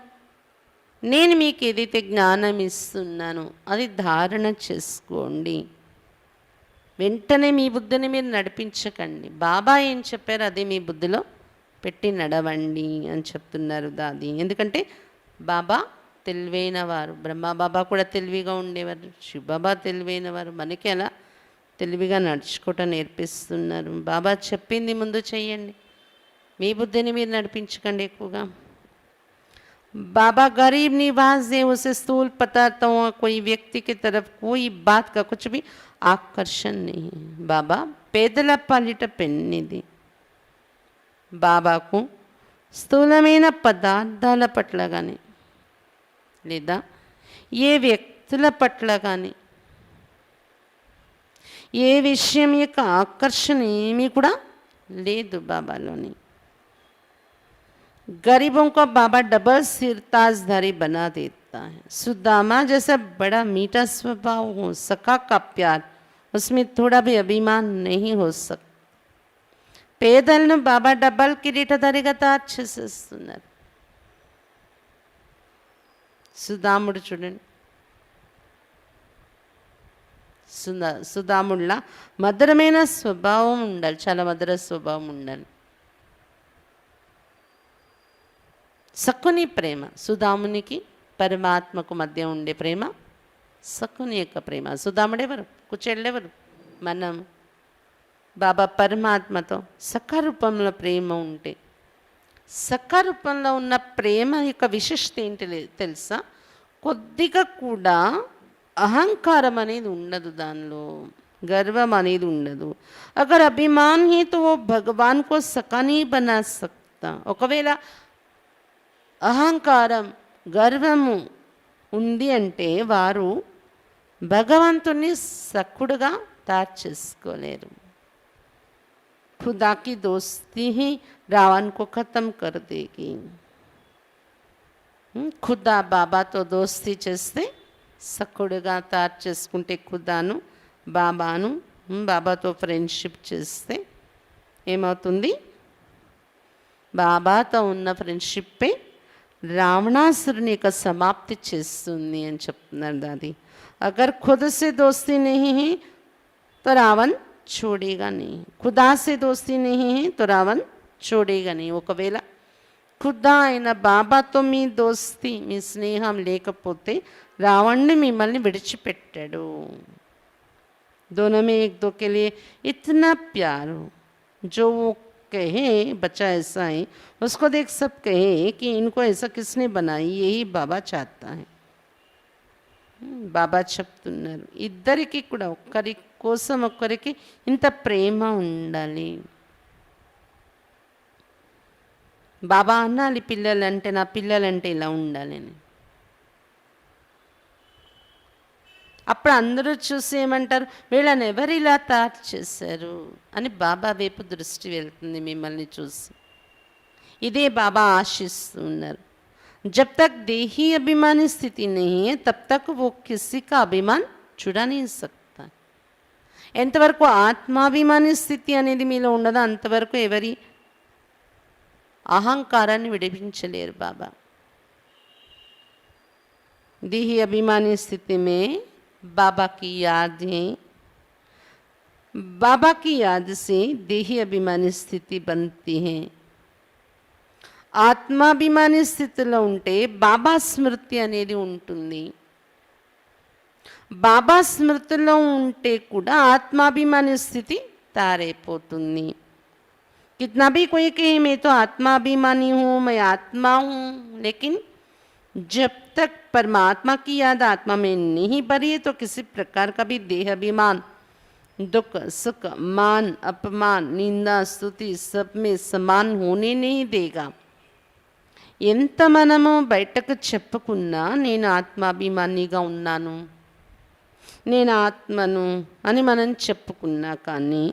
నేను మీకు ఏదైతే జ్ఞానం ఇస్తున్నానో అది ధారణ చేసుకోండి, వెంటనే మీ బుద్ధిని మీరు నడిపించకండి, బాబా ఏం చెప్పారు అదే మీ బుద్ధిలో పెట్టి నడవండి అని చెప్తున్నారు దాది. ఎందుకంటే బాబా తెలివైన వారు, బ్రహ్మబాబా కూడా తెలివిగా ఉండేవారు, శివబాబా తెలివైన వారు, మనకి అలా తెలివిగా నడుచుకోవటం నేర్పిస్తున్నారు. బాబా చెప్పింది ముందు చెయ్యండి, మీ బుద్ధిని మీరు నడిపించకండి ఎక్కువగా. बाबा गरीब निवास दे उसे स्थूल पदार्थों कोई व्यक्ति की तरफ कोई बात का कुछ भी आकर्षण नहीं है. बाबा పేదల పాలిట పెన్నిది. బాబాకు స్థూలమైన పదార్థాల పట్ల కానీ లేదా ఏ వ్యక్తుల పట్ల కానీ ఏ విషయం యొక్క ఆకర్షణ ఏమీ కూడా లేదు బాబాలోని. गरीबों को बाबा डबल सिरताजधारी बना देता है. सुदामा जैसा बड़ा मीठा स्वभाव हो, सखा का प्यार, उसमें थोड़ा भी अभिमान नहीं हो सकता. పేదలను బాబా డబల్ కిరీటధారిగా తయారు చేసేస్తున్నారు. సుదాముడు చూడండి, సుదాముళ్ళ మధురమైన స్వభావం ఉండాలి, చాలా మధుర స్వభావం ఉండాలి. సకుని ప్రేమ, సుదామునికి పరమాత్మకు మధ్య ఉండే ప్రేమ సకుని యొక్క ప్రేమ. సుదాముడెవరు, కుచెళ్ళెవరు, మనం. బాబా పరమాత్మతో సఖరూపంలో ప్రేమ ఉంటే, సఖరూపంలో ఉన్న ప్రేమ యొక్క విశిష్టత ఏంటి తెలుసా, కొద్దిగా కూడా అహంకారం అనేది ఉండదు, దానిలో గర్వం అనేది ఉండదు. అగర్ అభిమాన్ హీ తో భగవాన్ కో సఖా నీ బనా సక్తా. ఒకవేళ అహంకారం గర్వము ఉంది అంటే వారు భగవంతుని సఖుడుగా తయారు చేసుకోలేరు. ఖుదాకి దోస్తీ హీ రావణ్ కో ఖతం కర్ దేగి. ఖుదా బాబాతో దోస్తీ చేస్తే, సఖుడుగా తయారు చేసుకుంటే ఖుదాను బాబాను, బాబాతో ఫ్రెండ్షిప్ చేస్తే ఏమవుతుంది, బాబాతో ఉన్న ఫ్రెండ్షిప్పే రావణాసురుని యొక్క సమాప్తి చేస్తుంది అని చెప్తున్నారు దాది. అగర్ ఖుద్ సే దోస్తీ నహీ హై తో రావణ్ छोड़ेगा नहीं, खुदा से दोस्ती नहीं है तो రావణ్ छोड़ेगा नहीं. ఒకవేళ ఖుదా అయిన బాబాతో మీ దోస్తి, మీ స్నేహం లేకపోతే రావణ్ని మిమ్మల్ని విడిచిపెట్టాడు. दोनों में एक दो के लिए इतना प्यार हो, जो वो कहे बच्चा ऐसा है, उसको देख सब कहे कि इनको ऐसा किसने बनाई, यही बाबा चाहता है. బాబా చెప్తున్నారు ఇద్దరికి కూడా ఒక్కరి కోసం ఒక్కరికి ఇంత ప్రేమ ఉండాలి. బాబా అనాలి పిల్లలంటే, నా పిల్లలంటే ఇలా ఉండాలని. అప్పుడు అందరూ చూసి ఏమంటారు, వీళ్ళని ఎవరు ఇలా తయారు చేశారు అని బాబా వైపు దృష్టి వెళ్తుంది మిమ్మల్ని చూసి. ఇదే బాబా ఆశిస్తూ ఉన్నారు. जब तक देही अभिमानी स्थिति नहीं है तब तक वो किसी का अभिमान छुड़ा नहीं सकता. ఎంతవరకు ఆత్మాభిమాని స్థితి అనేది మీలో ఉండదో అంతవరకు ఎవరి అహంకారాన్ని విడిపించలేరు బాబా. देही अभिमानी स्थिति में बाबा की यादें, बाबा की याद से देही अभिमानी स्थिति बनती है. ఆత్మాభిమాని స్థితిలో ఉంటే బాబా స్మృతి అనేది ఉంటుంది. బాబా స్మృతిలో ఉంటే కూడా ఆత్మాభిమాని స్థితి తయారైపోతుంది. कितना भी कोई कहे मैं तो आत्माभिमानी हूँ, मैं आत्मा हूँ, लेकिन जब तक परमात्मा की याद आत्मा में नहीं भरी है तो किसी प्रकार का भी देह अभिमान, दुख सुख, मान अपमान, निंदा स्तुति सब में समान होने नहीं देगा. ఎంత మనము బయటకు చెప్పుకున్నా నేను ఆత్మాభిమానిగా ఉన్నాను, నేను ఆత్మను అని మనం చెప్పుకున్నా కానీ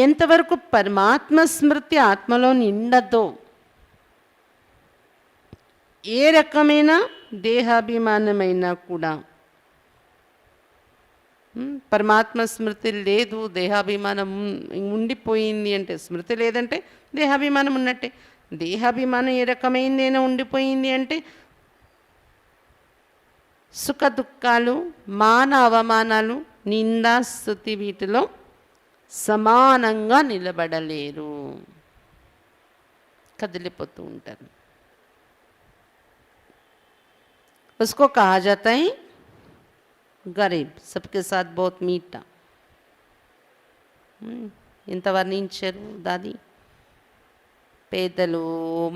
ఎంతవరకు పరమాత్మ స్మృతి ఆత్మలో నిండదో, ఏ రకమైన దేహాభిమానమైనా కూడా పరమాత్మ స్మృతి లేదు, దేహాభిమానం ఉండిపోయింది అంటే, స్మృతి లేదంటే దేహాభిమానం ఉన్నట్టే. దేహాభిమానం ఏ రకమైందైనా ఉండిపోయింది అంటే సుఖ దుఃఖాలు, మాన అవమానాలు, నిందా స్తుతి వీటిలో సమానంగా నిలబడలేరు, కదిలిపోతూ ఉంటారు. उसको कहा जाता है गरीब, सबके साथ बहुत मीठा. ఇంత వర్ణించారు దాది. పేదలు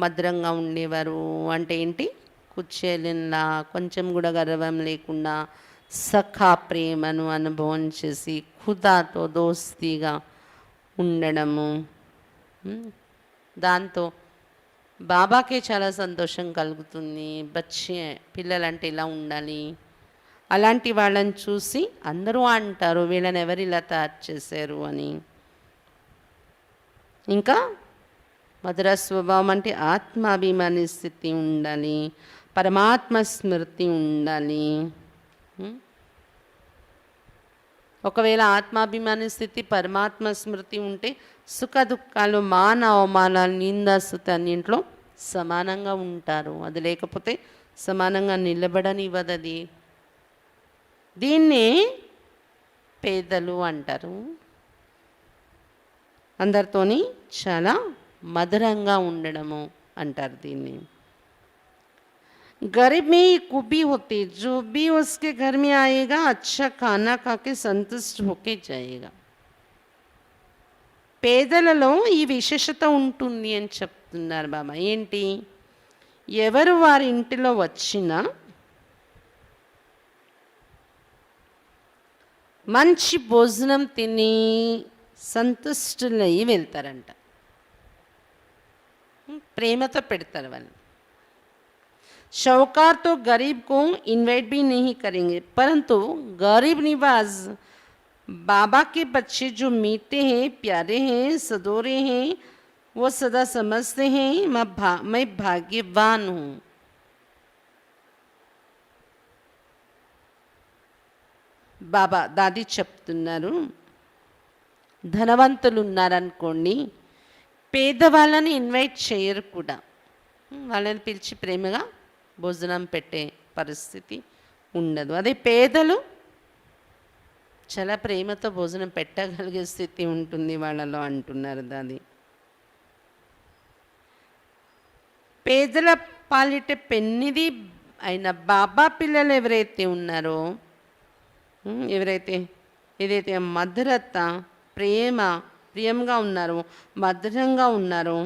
మధురంగా ఉండేవారు అంటే ఏంటి? కుచ్చేలిలా కొంచెం కూడా గర్వం లేకుండా సఖా ప్రేమను అనుభవం చేసి ఖుదాతో దోస్తీగా ఉండడము. దాంతో బాబాకే చాలా సంతోషం కలుగుతుంది. పిల్లలంటే ఇలా ఉండాలి. అలాంటి వాళ్ళని చూసి అందరూ అంటారు, వీళ్ళని ఎవరు ఇలా తయారు చేశారు అని. ఇంకా మధుర స్వభావం అంటే ఆత్మాభిమాని స్థితి ఉండాలి, పరమాత్మ స్మృతి ఉండాలి. ఒకవేళ ఆత్మాభిమాని స్థితి, పరమాత్మ స్మృతి ఉంటే సుఖ దుఃఖాలు, మాన అవమానాలు, నిందాస్తుతి అన్నింట్లో సమానంగా ఉంటారు. అది లేకపోతే సమానంగా నిలబడనివ్వదు. అది దీన్నే పేదలు అంటారు. అందరితోని చాలా మధురంగా ఉండడము అంటారు దీన్ని. गरीब में ही खूबी होती, जो भी उसके घर में आएगा अच्छा खाना खा के संतुष्ट होके जाएगा. పేదలలో ఈ విశేషత ఉంటుంది అని చెప్తున్నారు బాబా. ఏంటి? ఎవరు వారి ఇంటిలో వచ్చినా మంచి భోజనం తిని సంతుష్టులై వెళ్తారంట. ప్రేమతో పెడతారు వాళ్ళు. शौकार तो गरीब को इनवाइट भी नहीं करेंगे, परंतु गरीब निवाज बाबा के बच्चे जो मीठे हैं, प्यारे हैं, सदोरे हैं, वो सदा समझते हैं मैं भाग्यवान हूँ. బాబా దాది చెప్తున్నారు, ధనవంతులు ఉన్నారనుకోండి, పేదవాళ్ళని ఇన్వైట్ చేయరు కూడా. వాళ్ళని పిలిచి ప్రేమగా భోజనం పెట్టే పరిస్థితి ఉండదు. అదే పేదలు చాలా ప్రేమతో భోజనం పెట్టగలిగే స్థితి ఉంటుంది వాళ్ళలో అంటున్నారు దాది. పేదల పాలిట పెన్నిది అయిన బాబా పిల్లలు ఎవరైతే ఉన్నారో, ఏదైతే మధురత, ప్రియంగా ఉన్నారో, మధురంగా ఉన్నారో,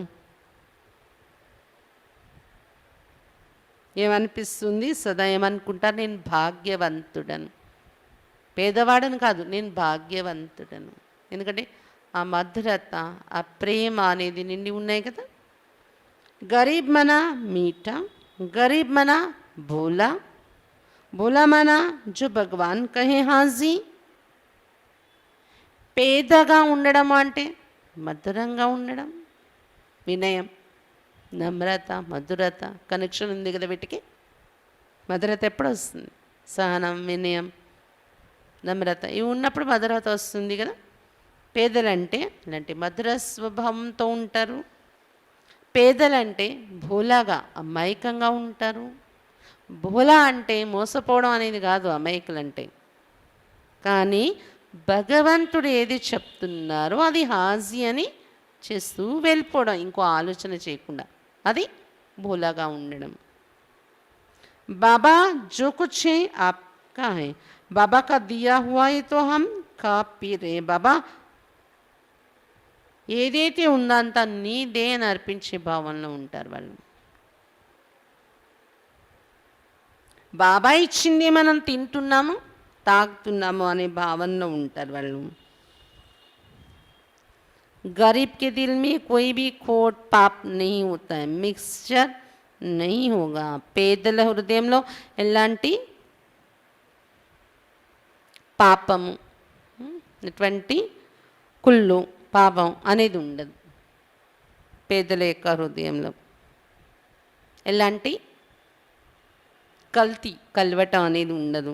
ఏమనిపిస్తుంది? సదా ఏమనుకుంటారు? నేను భాగ్యవంతుడను. పేదవాడని కాదు, నేను భాగ్యవంతుడను. ఎందుకంటే ఆ మధురత, ఆ ప్రేమ అనేది నిండి ఉన్నాయి కదా. గరీబ్ మనా మీఠా, గరీబ్ మనా భోలా, భోలా మనా జో భగవాన్ కహే హాజీ. పేదగా ఉండడం అంటే మధురంగా ఉండడం, వినయం, నమ్రత, మధురత. కనెక్షన్ ఉంది కదా వీటికి. మధురత ఎప్పుడు వస్తుంది? సహనం, వినయం, నమ్రత ఇవి ఉన్నప్పుడు మధురత వస్తుంది కదా. పేదలంటే ఇలాంటి మధుర స్వభావంతో ఉంటారు. పేదలంటే భోలాగా, అమాయకంగా ఉంటారు. భోలా అంటే మోసపోవడం అనేది కాదు అమాయకులంటే. కానీ భగవంతుడు ఏది చెప్తున్నారో అది హాజీ అని చేస్తూ వెళ్ళిపోవడం, ఇంకో ఆలోచన చేయకుండా. అది భోలాగా ఉండడం. బాబా జో కుచ్ హై ఆప్కా హై, బాబా కా దియా హువా హై తో హమ్ ఖా పీ రే. బాబా ఏదైతే ఉందో అంతా నీదే అని అర్పించే భావనలో ఉంటారు వాళ్ళు. బాబా ఇచ్చింది మనం తింటున్నాము, తాగుతున్నాము అనే భావనలో ఉంటారు వాళ్ళు. गरीब के दिल में कोई भी खोट पाप नहीं होता है, मिक्सचर नहीं होगा. పేదల హృదయంలో ఎలాంటి పాపము, ఎటువంటి కుళ్ళు, పాపం అనేది ఉండదు. పేదల యొక్క హృదయంలో ఎలాంటి కల్వటం అనేది ఉండదు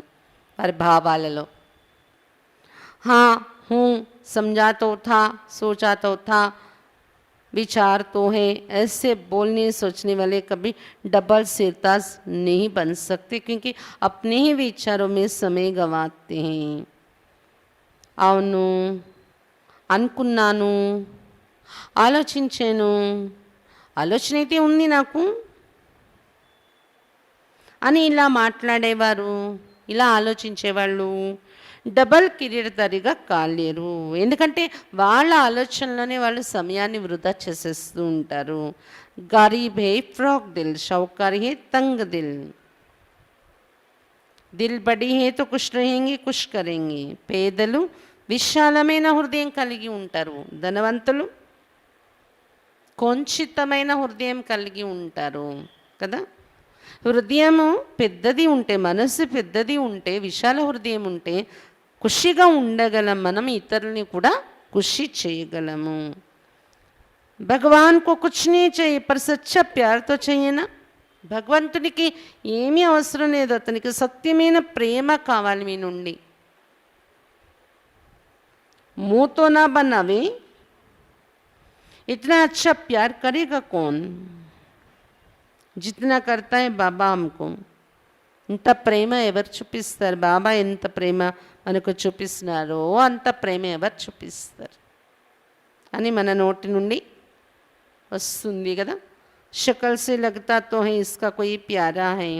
వారి భావాలలో. हाँ हूँ, समझा तो था, सोचा तो था, विचार तो है, ऐसे बोलने सोचने वाले कभी डबल सिरताज नहीं बन सकते, क्योंकि अपने ही विचारों में समय गंवाते हैं. అవును, అనుకున్నాను, ఆలోచించాను, ఆలోచన అయితే ఉంది నాకు అని ఇలా మాట్లాడేవారు, ఇలా ఆలోచించేవాళ్ళు డబల్ కిరీటధారిగా కాలేరు. ఎందుకంటే వాళ్ళ ఆలోచనలోనే వాళ్ళు సమయాన్ని వృధా చేసేస్తూ ఉంటారు. గరీబ్ హే ఫ్రాక్ దిల్, షౌకార్ హే తంగ్ దిల్. దిల్ బడి హే తో కుష్ రహేంగే కుష్ కరేంగే. పేదలు విశాలమైన హృదయం కలిగి ఉంటారు, ధనవంతులు కొంచితమైన హృదయం కలిగి ఉంటారు కదా. హృదయము పెద్దది ఉంటే, మనసు పెద్దది ఉంటే, విశాల హృదయం ఉంటే ఖుషిగా ఉండగలం, మనం ఇతరుల్ని కూడా ఖుషి చేయగలము. భగవాన్ కో కుచ్ నీ चाहिए पर सच्चा प्यार तो चाहिए ना. భగవంతునికి ఏమీ అవసరం లేదు, అతనికి సత్యమైన ప్రేమ కావాలి మీ నుండి. मुँह तो ना बनावे, इतना अच्छा प्यार करेगा कौन जितना करता है बाबा हमको. ఇంత ప్రేమ ఎవరు చూపిస్తారు? బాబా ఎంత ప్రేమ మనకు చూపిస్తున్నారో అంత ప్రేమ ఎవరు చూపిస్తారు అని మన నోటి నుండి వస్తుంది కదా. शक्ल से लगता तो है इसका कोई प्यारा है.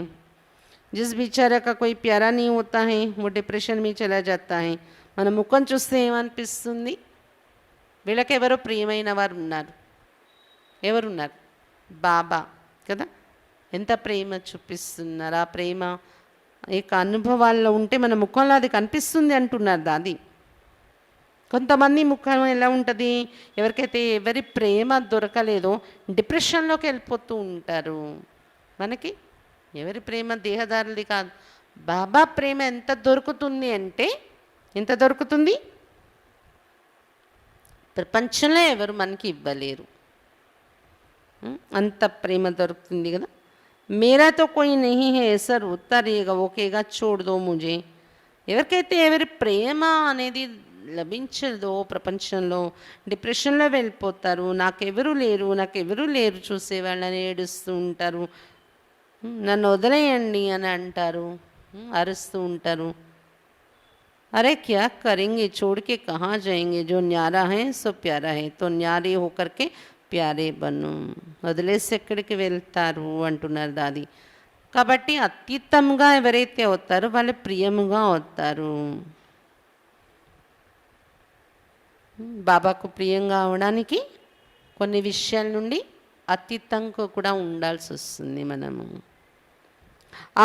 जिस बेचारा का कोई प्यारा नहीं होता है वो डिप्रेशन में चला जाता है. మన ముఖం చూస్తే ఏమనిపిస్తుంది? వీళ్ళకి ఎవరో ప్రియమైన వారు ఉన్నారు. ఎవరున్నారు? బాబా కదా. ఎంత ప్రేమ చూపిస్తున్నారు. ఆ ప్రేమ యొక్క అనుభవాల్లో ఉంటే మన ముఖంలో అది కనిపిస్తుంది అంటున్నారు దాది. కొంతమంది ముఖం ఎలా ఉంటుంది? ఎవరికైతే ఎవరి ప్రేమ దొరకలేదో డిప్రెషన్లోకి వెళ్ళిపోతూ ఉంటారు. మనకి ఎవరి ప్రేమ దేహదారులది కాదు, బాబా ప్రేమ ఎంత దొరుకుతుంది అంటే, ఎంత దొరుకుతుంది? ప్రపంచంలో ఎవరు మనకి ఇవ్వలేరు, అంత ప్రేమ దొరుకుతుంది కదా. मेरा तो कोई नहीं है ऐसा रोता रहेगा, वो कहेगा छोड़ दो मुझे. ఎవరికైతే ఎవరి ప్రేమ అనేది లభించదో ప్రపంచంలో డిప్రెషన్లో వెళ్ళిపోతారు. నాకెవరు లేరు, నాకెవరు లేరు చూసేవాళ్ళని ఏడుస్తూ ఉంటారు. నన్ను వదిలేయండి అని అంటారు, అరుస్తూ ఉంటారు. अरे क्या करेंगे, छोड़ के कहाँ जाएंगे, जो न्यारा है सो प्यारा है, तो न्यारे होकर के ప్యారే బను. వదిలేసి ఎక్కడికి వెళ్తారు అంటున్నారు దాది. కాబట్టి అతీతంగా ఎవరైతే అవుతారో వాళ్ళు ప్రియముగా అవుతారు. బాబాకు ప్రియంగా అవడానికి కొన్ని విషయాల నుండి అతీతంగా కూడా ఉండాల్సి వస్తుంది మనము.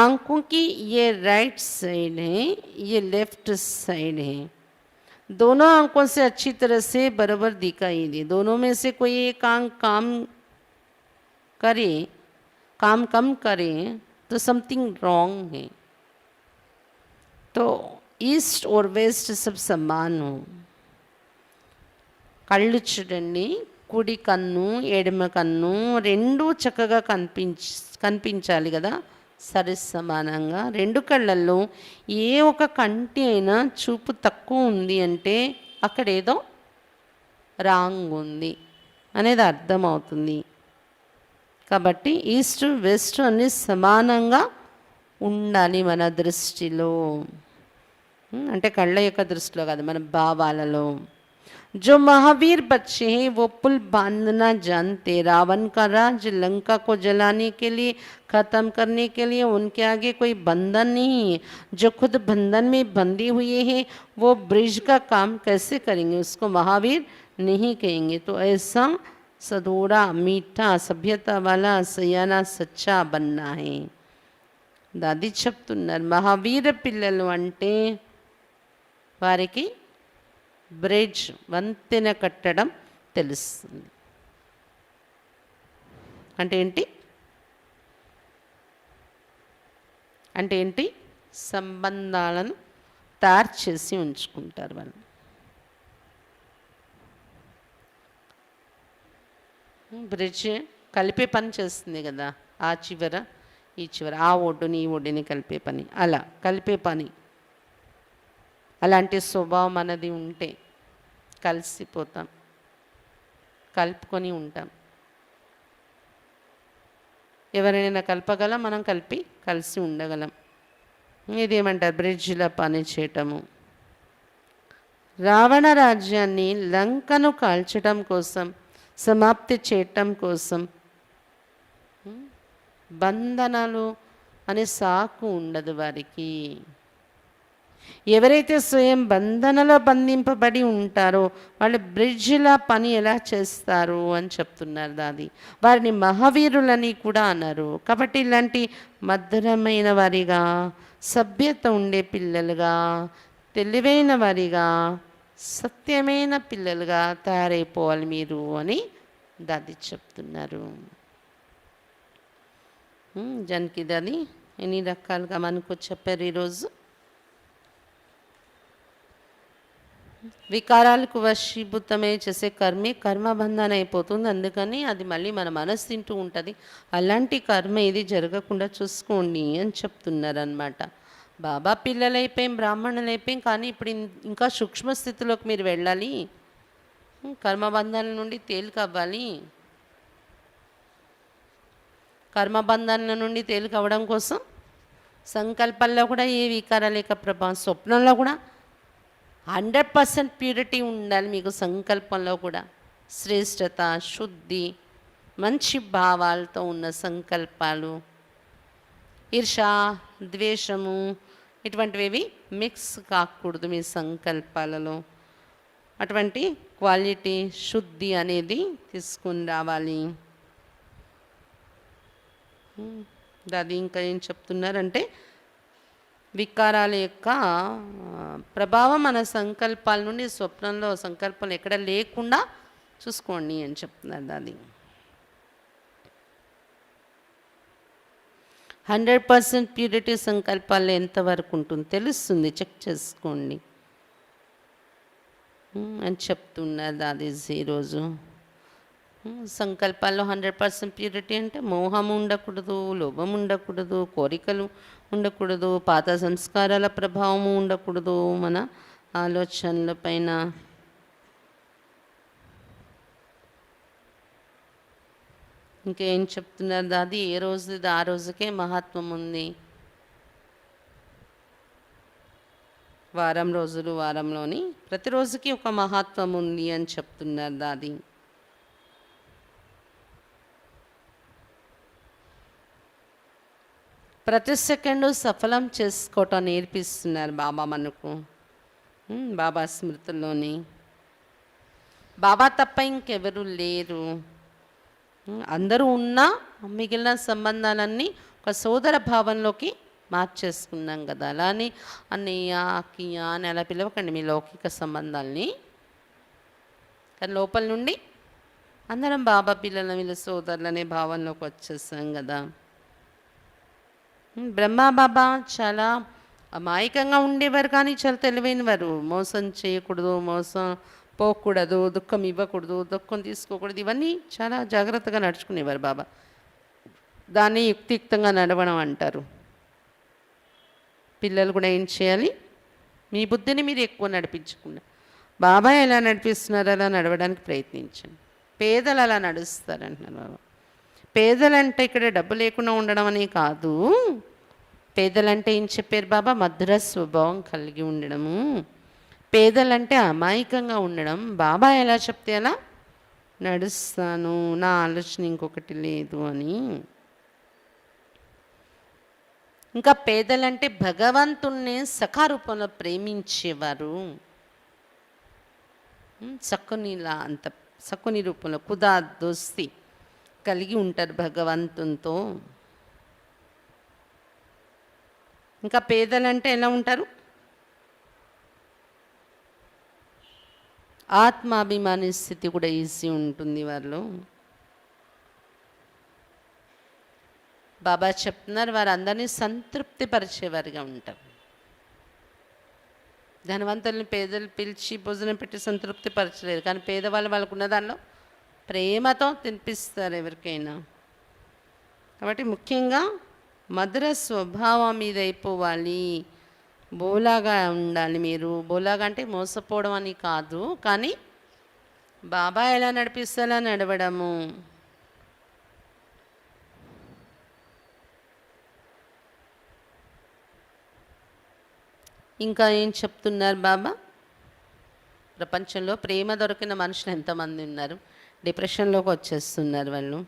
आंखों की ये राइट साइड है, ये लेफ्ट साइड है. दोनों आंखों से अच्छी तरह से बराबर दिखाई दे. दोनों में से कोई एक आंख काम करे, काम कम करे तो समथिंग रॉन्ग है. तो ईस्ट और वेस्ट सब समान हो. కళ్ళు చూడండి, కుడి కన్ను ఎడమ కన్ను రెండూ చక్కగా కనిపించాలి కదా, సరి సమానంగా. రెండు కళ్ళల్లో ఏ ఒక కంటి అయినా చూపు తక్కువ ఉంది అంటే అక్కడ ఏదో రాంగ్ ఉంది అనేది అర్థమవుతుంది. కాబట్టి ఈస్ట్ వెస్ట్ అన్నీ సమానంగా ఉండాలి మన దృష్టిలో, అంటే కళ్ళ యొక్క దృష్టిలో కాదు, మన భావాలలో. जो महावीर बच्चे हैं वो पुल बांधना जानते. रावण का राज लंका को जलाने के लिए, ख़त्म करने के लिए उनके आगे कोई बंधन नहीं है. जो खुद बंधन में बंधे हुए हैं वो ब्रिज का काम कैसे करेंगे, उसको महावीर नहीं कहेंगे. तो ऐसा सदोरा मीठा सभ्यता वाला सयाना सच्चा बनना है. దాది చెప్తున్నారు, మహావీర పిల్లలు అంటే వారికి బ్రిడ్జ్ వంతెన కట్టడం తెలుస్తుంది. అంటే ఏంటి? అంటే ఏంటి? సంబంధాలను తయారు చేసి ఉంచుకుంటారు వాళ్ళు. బ్రిడ్జ్ కలిపే పని చేస్తుంది కదా, ఆ చివర ఈ చివర, ఆ ఒడ్డుని ఈ ఒడ్డుని కలిపే పని, అలా కలిపే పని. అలాంటి స్వభావం మనది ఉంటే కలిసిపోతాం, కలుపుకొని ఉంటాం. ఎవరైనా కలపగలం, మనం కలిసి ఉండగలం. ఇదేమంటారు, బ్రిడ్జిలా పని చేయటము. రావణ రాజ్యాన్ని, లంకను కాల్చడం కోసం, సమాప్తి చేయటం కోసం బంధనాలు అనే సాకు ఉండదు వారికి. ఎవరైతే స్వయం బంధనలో బంధింపబడి ఉంటారో వాళ్ళు బ్రిడ్జిలా పని ఎలా చేస్తారు అని చెప్తున్నారు. దాది వారిని మహావీరులని కూడా అన్నారు. కాబట్టి ఇలాంటి మధురమైన వారిగా, సభ్యత ఉండే పిల్లలుగా, తెలివైన వారిగా, సత్యమైన పిల్లలుగా తయారైపోవాలి మీరు అని దాది చెప్తున్నారు. జనకి దాది ఎన్ని రకాలుగా మనకు చెప్పారు ఈరోజు. వికారాలకు వశీభూతమే చేసే కర్మబంధన అయిపోతుంది. అందుకని అది మళ్ళీ మన మనసు తింటూ ఉంటుంది. అలాంటి కర్మ ఇది జరగకుండా చూసుకోండి అని చెప్తున్నారు అన్నమాట. బాబా పిల్లలైపోయాం, బ్రాహ్మణులైపోయాం, కానీ ఇప్పుడు ఇంకా సూక్ష్మ స్థితిలోకి మీరు వెళ్ళాలి. కర్మబంధాల నుండి తేలికవ్వాలి. కర్మబంధాల నుండి తేలికవ్వడం కోసం సంకల్పంలో కూడా ఏ వికారాలేక ప్రభావం, స్వప్నంలో కూడా 100% ప్యూరిటీ ఉండాలి మీకు. సంకల్పంలో కూడా శ్రేష్టత, శుద్ధి, మంచి భావాలతో ఉన్న సంకల్పాలు, ఈర్ష, ద్వేషము ఇటువంటివి మిక్స్ కాకూడదు మీ సంకల్పాలలో. అటువంటి క్వాలిటీ, శుద్ధి అనేది తీసుకుని రావాలి. అది ఇంకా ఏం చెప్తున్నారంటే వికారాల యొక్క ప్రభావం మన సంకల్పాల నుండి స్వప్నంలో సంకల్పాలు ఎక్కడ లేకుండా చూసుకోండి అని చెప్తున్నారు. అది 100% ప్యూరిటీ సంకల్పాలు ఎంతవరకు ఉంటుంది తెలుస్తుంది, చెక్ చేసుకోండి అని చెప్తున్నారు దాది ఈరోజు. సంకల్పాల్లో 100% ప్యూరిటీ అంటే మోహం ఉండకూడదు, లోభం ఉండకూడదు, కోరికలు ఉండకూడదు, పాత సంస్కారాల ప్రభావము ఉండకూడదు మన ఆలోచనల పైన. ఇంకేం చెప్తున్నారు దాది, ఏ రోజుది ఆ రోజుకే మహత్వం ఉంది. వారం రోజులు, వారంలోని ప్రతిరోజుకి ఒక మహత్వం ఉంది అని చెప్తున్నారు దాది. ప్రతి సెకండు సఫలం చేసుకోవటం నేర్పిస్తున్నారు బాబా మనకు. బాబా స్మృతుల్లోని బాబా తప్ప ఇంకెవరు లేరు. అందరూ ఉన్నా మిగిలిన సంబంధాలన్నీ ఒక సోదర భావంలోకి మార్చేసుకున్నాం కదా. అలా అని అన్నయ్య, అక్కయ్య అని అలా పిలవకండి మీ లౌకిక సంబంధాలని. కానీ లోపల నుండి అందరం బాబా పిల్లల వీళ్ళ సోదరులనే భావంలోకి వచ్చేసాం కదా. బ్రహ్మా బాబా చాలా అమాయకంగా ఉండేవారు, కానీ చాలా తెలివైనవారు. మోసం చేయకూడదు, మోసం పోకూడదు, దుఃఖం ఇవ్వకూడదు, దుఃఖం తీసుకోకూడదు, ఇవన్నీ చాలా జాగ్రత్తగా నడుచుకునేవారు బాబా. దాన్ని యుక్తియుక్తంగా నడవడం అంటారు. పిల్లలు కూడా ఏం చేయాలి, మీ బుద్ధిని మీరు ఎక్కువ నడిపించకుండా బాబా ఎలా నడిపిస్తున్నారో అలా నడవడానికి ప్రయత్నించండి. పేదలు అలా నడుస్తారంటున్నారు బాబా. పేదలంటే ఇక్కడ డబ్బు లేకుండా ఉండడం అనే కాదు. పేదలంటే ఏం చెప్పారు బాబా, మధుర స్వభావం కలిగి ఉండడము. పేదలంటే అమాయకంగా ఉండడం. బాబా ఎలా చెప్తే అలా నడుస్తాను, నా ఆలోచన ఇంకొకటి లేదు అని. ఇంకా పేదలంటే భగవంతుణ్ణి సఖారూపంలో ప్రేమించేవారు. సక్కునిలా అంత సక్కుని రూపంలో కుదా దోస్తి కలిగి ఉంటారు భగవంతునితో. ఇంకా పేదలంటే ఎలా ఉంటారు, ఆత్మాభిమాని స్థితి కూడా ఈజీ ఉంటుంది వారిలో. బాబా చెప్తున్నారు వారందరినీ సంతృప్తిపరిచేవారిగా ఉంటారు. ధనవంతుల్ని పేదలు పిలిచి భోజనం పెట్టి సంతృప్తి పరచలేదు, కానీ పేదవాళ్ళు వాళ్ళకున్న దానిలో ప్రేమతో తినిపిస్తారు ఎవరికైనా. కాబట్టి ముఖ్యంగా మధుర స్వభావం మీద అయిపోవాలి. బోలాగా ఉండాలి మీరు. బోలాగా అంటే మోసపోవడం అని కాదు, కానీ బాబా ఎలా నడిపిస్తే అలా నడవడము. ఇంకా ఏం చెప్తున్నారు బాబా? ప్రపంచంలో ప్రేమ దొరికిన మనుషులు ఎంతమంది ఉన్నారు? డిప్రెషన్లోకి వచ్చేస్తున్నారు వాళ్ళు.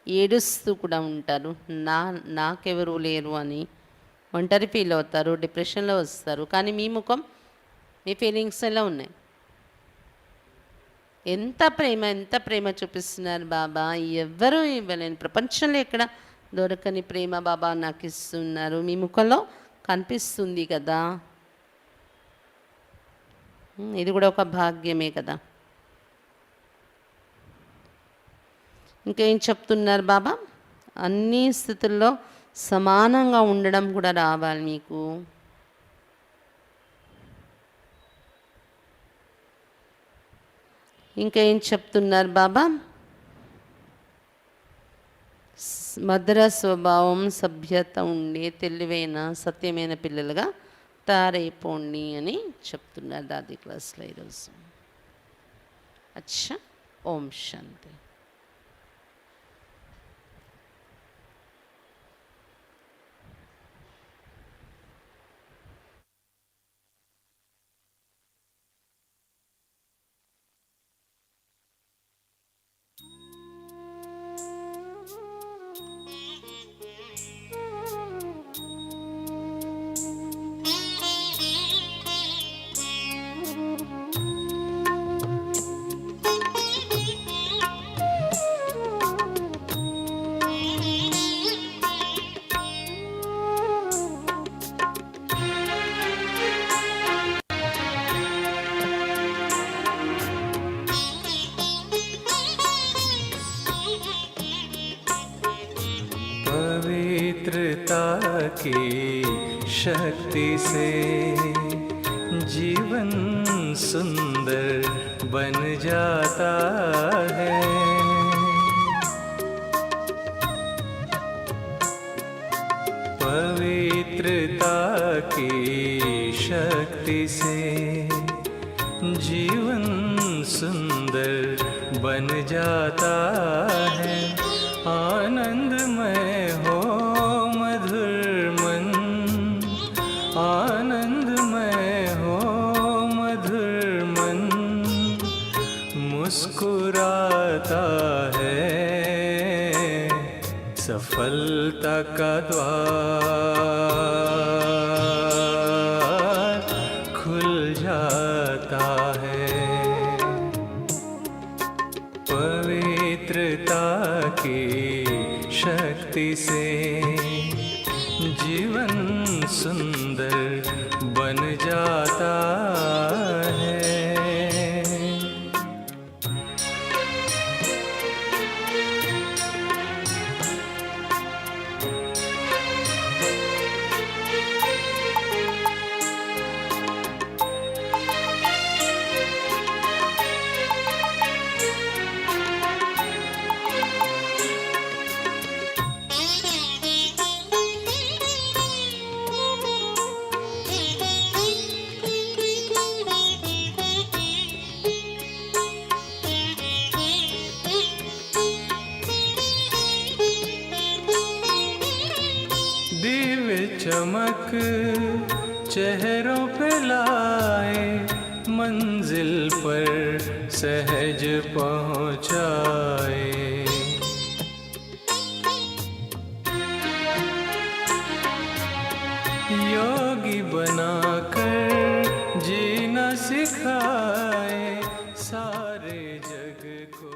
ఏడుస్తూ కూడా ఉంటారు, నాకెవరు లేరు అని ఒంటరి ఫీల్ అవుతారు, డిప్రెషన్లో వస్తారు. కానీ మీ ముఖం, మీ ఫీలింగ్స్ ఎలా ఉన్నాయి? ఎంత ప్రేమ చూపిస్తున్నారు బాబా. ఎవ్వరూ ఇవ్వలేని, ప్రపంచంలో ఎక్కడ దొరకని ప్రేమ బాబా నాకు ఇస్తున్నారు. మీ ముఖంలో కనిపిస్తుంది కదా. ఇది కూడా ఒక భాగ్యమే కదా. ఇంకేం చెప్తున్నారు బాబా? అన్ని స్థితుల్లో సమానంగా ఉండడం కూడా రావాలి మీకు. ఇంకేం చెప్తున్నారు బాబా? మధుర స్వభావం, సభ్యత ఉండే తెలివైన సత్యమైన పిల్లలుగా తయారైపోండి అని చెప్తున్నారు దాది క్లాస్లో ఈరోజు. అచ్చా, ఓం శాంతి. पवित्रता की शक्ति से जीवन सुंदर बन जाता है। पवित्रता की शक्ति से जीवन सुंदर बन जाता है। आनंदमय हो मधुर मन, आनंदमय हो मधुर मन, मुस्कुराता है सफलता का द्वार खुल जाता है। पवित्रता की शक्ति से जीवन सुंदर बन जाता है। दिव्य चमक चेहरों पे लाए, मंजिल पर सहज पहुँचाए। योगी बनाकर जीना सिखाए, सारे जग को